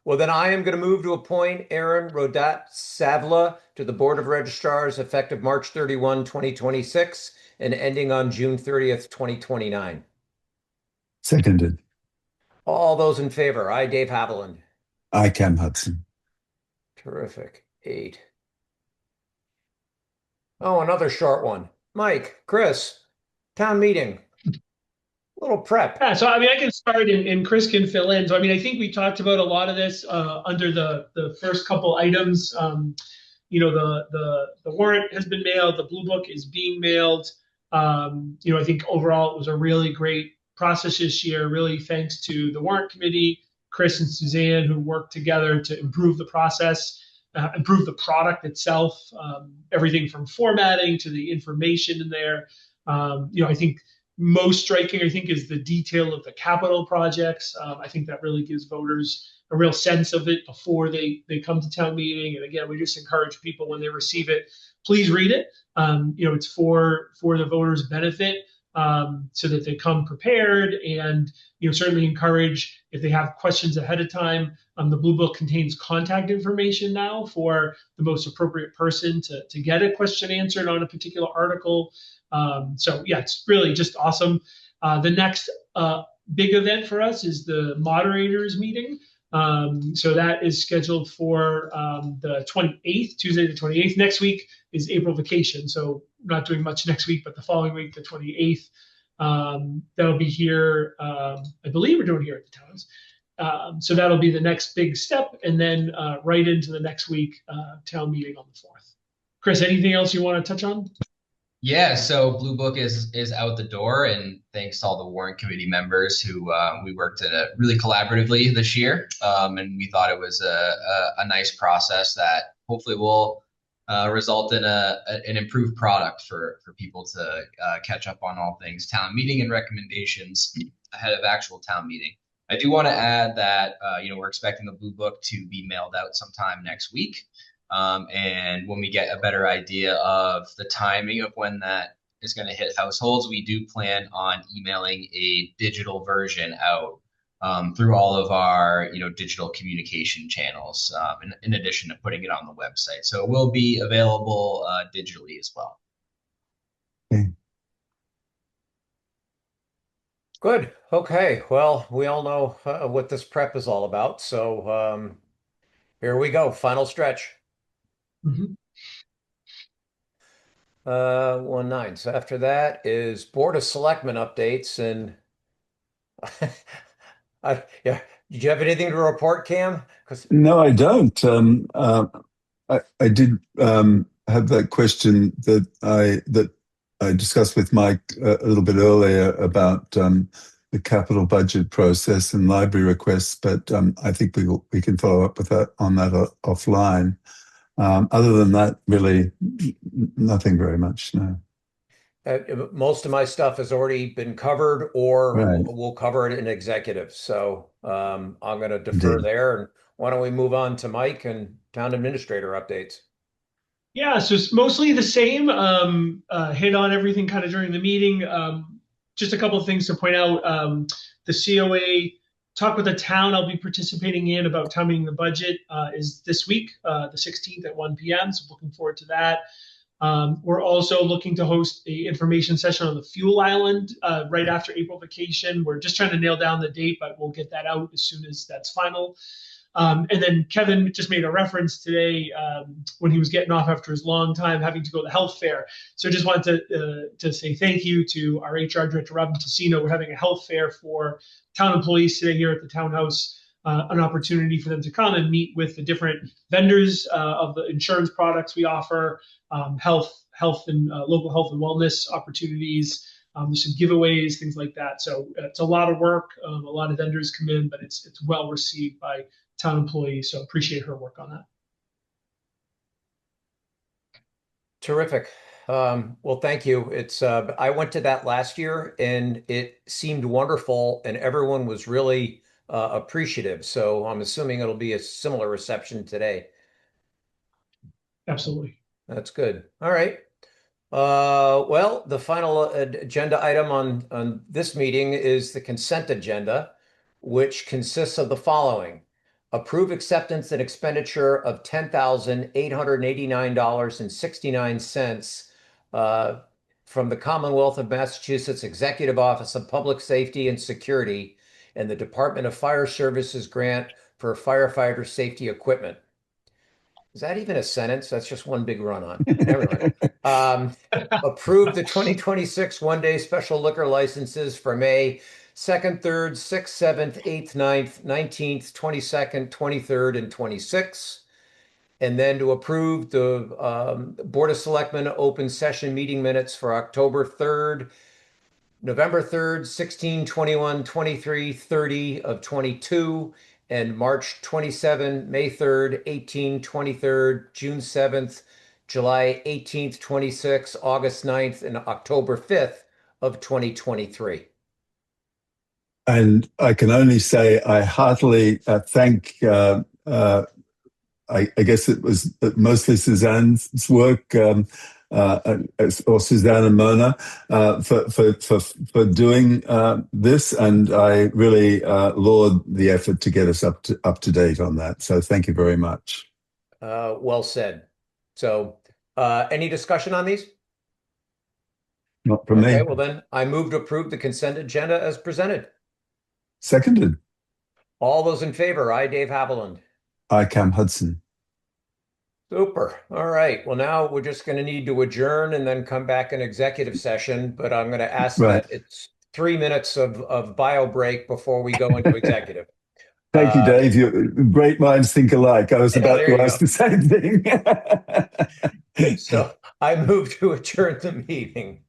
Well, then I am going to move to appoint Aaron Rodat Savla to the Board of Registrars effective March 31, 2026 and ending on June 30th, 2029. Seconded. All those in favor? Aye, Dave Haviland. Aye, Cam Hudson. Terrific. 8. Oh, another short one. Mike, Chris, town meeting. Little prep. Yeah, so I mean, I can start and Chris can fill in. So I mean, I think we talked about a lot of this under the first couple items. The warrant has been mailed. The blue book is being mailed. I think overall it was a really great process this year. Really thanks to the warrant committee, Chris and Suzanne, who worked together to improve the process, improve the product itself. Everything from formatting to the information in there. I think most striking, I think, is the detail of the capital projects. I think that really gives voters a real sense of it before they come to town meeting. And again, we just encourage people when they receive it, please read it. It's for the voters' benefit. so that they come prepared, and certainly encourage if they have questions ahead of time. The Blue Book contains contact information now for the most appropriate person to get a question answered on a particular article. So yeah, it's really just awesome. The next big event for us is the moderators meeting. So that is scheduled for the 28th, Tuesday the 28th. Next week is April vacation, so not doing much next week, but the following week, the 28th, that'll be here. I believe we're doing here at the Towns. So that'll be the next big step, and then right into the next week, town meeting on the 4th. Chris, anything else you want to touch on? Yeah, so Blue Book is out the door, and thanks to all the warrant committee members who we worked really collaboratively this year, and we thought it was a nice process that hopefully will result in an improved product for people to catch up on all things town meeting and recommendations ahead of actual town meeting. I do want to add that we're expecting the Blue Book to be mailed out sometime next week. And when we get a better idea of the timing of when that is going to hit households, we do plan on emailing a digital version out through all of our digital communication channels, in addition to putting it on the website. So it will be available digitally as well. Okay. Good. Okay. Well, we all know what this prep is all about. So here we go. Final stretch. Mm-hmm. 1-9. So after that is Board of Selectmen updates, and yeah. Did you have anything to report, Cam? No, I don't. I did have that question that I discussed with Mike a little bit earlier about the capital budget process and library requests, but I think we can follow up with that offline. Other than that, really, nothing very much, no. Most of my stuff has already been covered, or Right. we'll cover it in executive. So I'm going to defer there. And why don't we move on to Mike and town administrator updates? Yeah, so it's mostly the same. Hit on everything kind of during the meeting. Just a couple of things to point out. The COA talk with the town I'll be participating in about timing the budget is this week, the 16th at 1 p.m. So looking forward to that. We're also looking to host a information session on the fuel island right after April vacation. We're just trying to nail down the date, but we'll get that out as soon as that's final. And then Kevin just made a reference today when he was getting off after his long time having to go to the health fair. So just wanted to say thank you to our HR director, Robin Tassino. We're having a health fair for town employees today here at the townhouse, an opportunity for them to come and meet with the different vendors of the insurance products we offer, health and local health and wellness opportunities. There's some giveaways, things like that. So it's a lot of work. A lot of vendors come in, but it's well received by town employees. So appreciate her work on that. Terrific. Well, thank you. It's I went to that last year and it seemed wonderful, and everyone was really appreciative. So I'm assuming it'll be a similar reception today. Absolutely. That's good. All right. Well, the final agenda item on this meeting is the consent agenda, which consists of the following: approve acceptance and expenditure of $10,889.69 from the Commonwealth of Massachusetts Executive Office of Public Safety and Security and the Department of Fire Services grant for firefighter safety equipment. Is that even a sentence? That's just one big run-on. Never mind. Approve the 2026 one-day special liquor licenses for May 2nd, 3rd, 6th, 7th, 8th, 9th, 19th, 22nd, 23rd, and 26th. And then to approve the Board of Selectmen open session meeting minutes for October 3rd, November 3rd, 16, 21, 23, 30 of 22, and March 27, May 3rd, 18, 23rd, June 7th, July 18th, 26th, August 9th, and October 5th of 2023. And I can only say I heartily thank, I guess it was mostly Suzanne's work, or Suzanne and Mona for doing this, and I really laud the effort to get us up to date on that. So thank you very much. Well said. So, any discussion on these? Not from Okay, me. well then, I move to approve the consent agenda as presented. Seconded. All those in favor, aye, Dave Haviland. I, Cam Hudson. Super. All right. Well, now we're just going to need to adjourn and then come back in executive session. But I'm going to ask Right. that it's 3 minutes of bio break before we go into executive. Thank you, Dave. Great minds think alike. I was Yeah, about there to you ask go. the same thing. So I move to adjourn the meeting.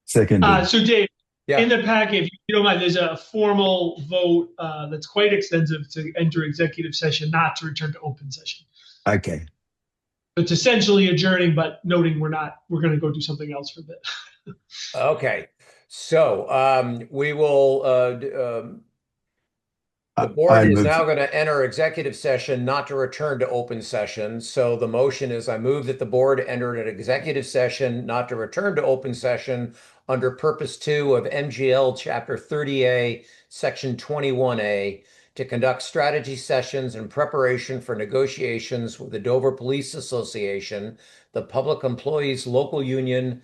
Seconded. So Dave, Yeah. in the packet, if you don't mind, there's a formal vote that's quite extensive to enter executive session, not to return to open session. Okay. It's essentially adjourning, but noting we're going to go do something else for a bit. Okay. So we will the board I is move. now going to enter executive session, not to return to open session. So the motion is I move that the board enter an executive session, not to return to open session under purpose 2 of MGL Chapter 30A, Section 21A, to conduct strategy sessions in preparation for negotiations with the Dover Police Association, the Public Employees Local Union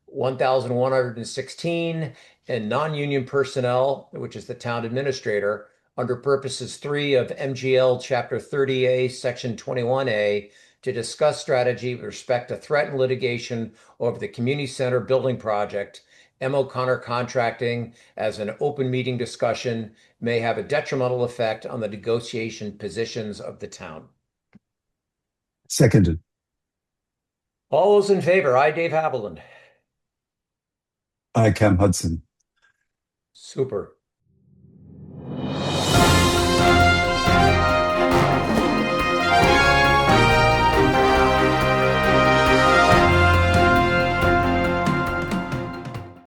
1116, and non-union personnel, which is the town administrator, under purposes 3 of MGL Chapter 30A, Section 21A, to discuss strategy with respect to threat and litigation over the community center building project. M. O'Connor Contracting, as an open meeting discussion, may have a detrimental effect on the negotiation positions of the town. Seconded. All those in favor, aye, Dave Haviland. I, Cam Hudson. Super.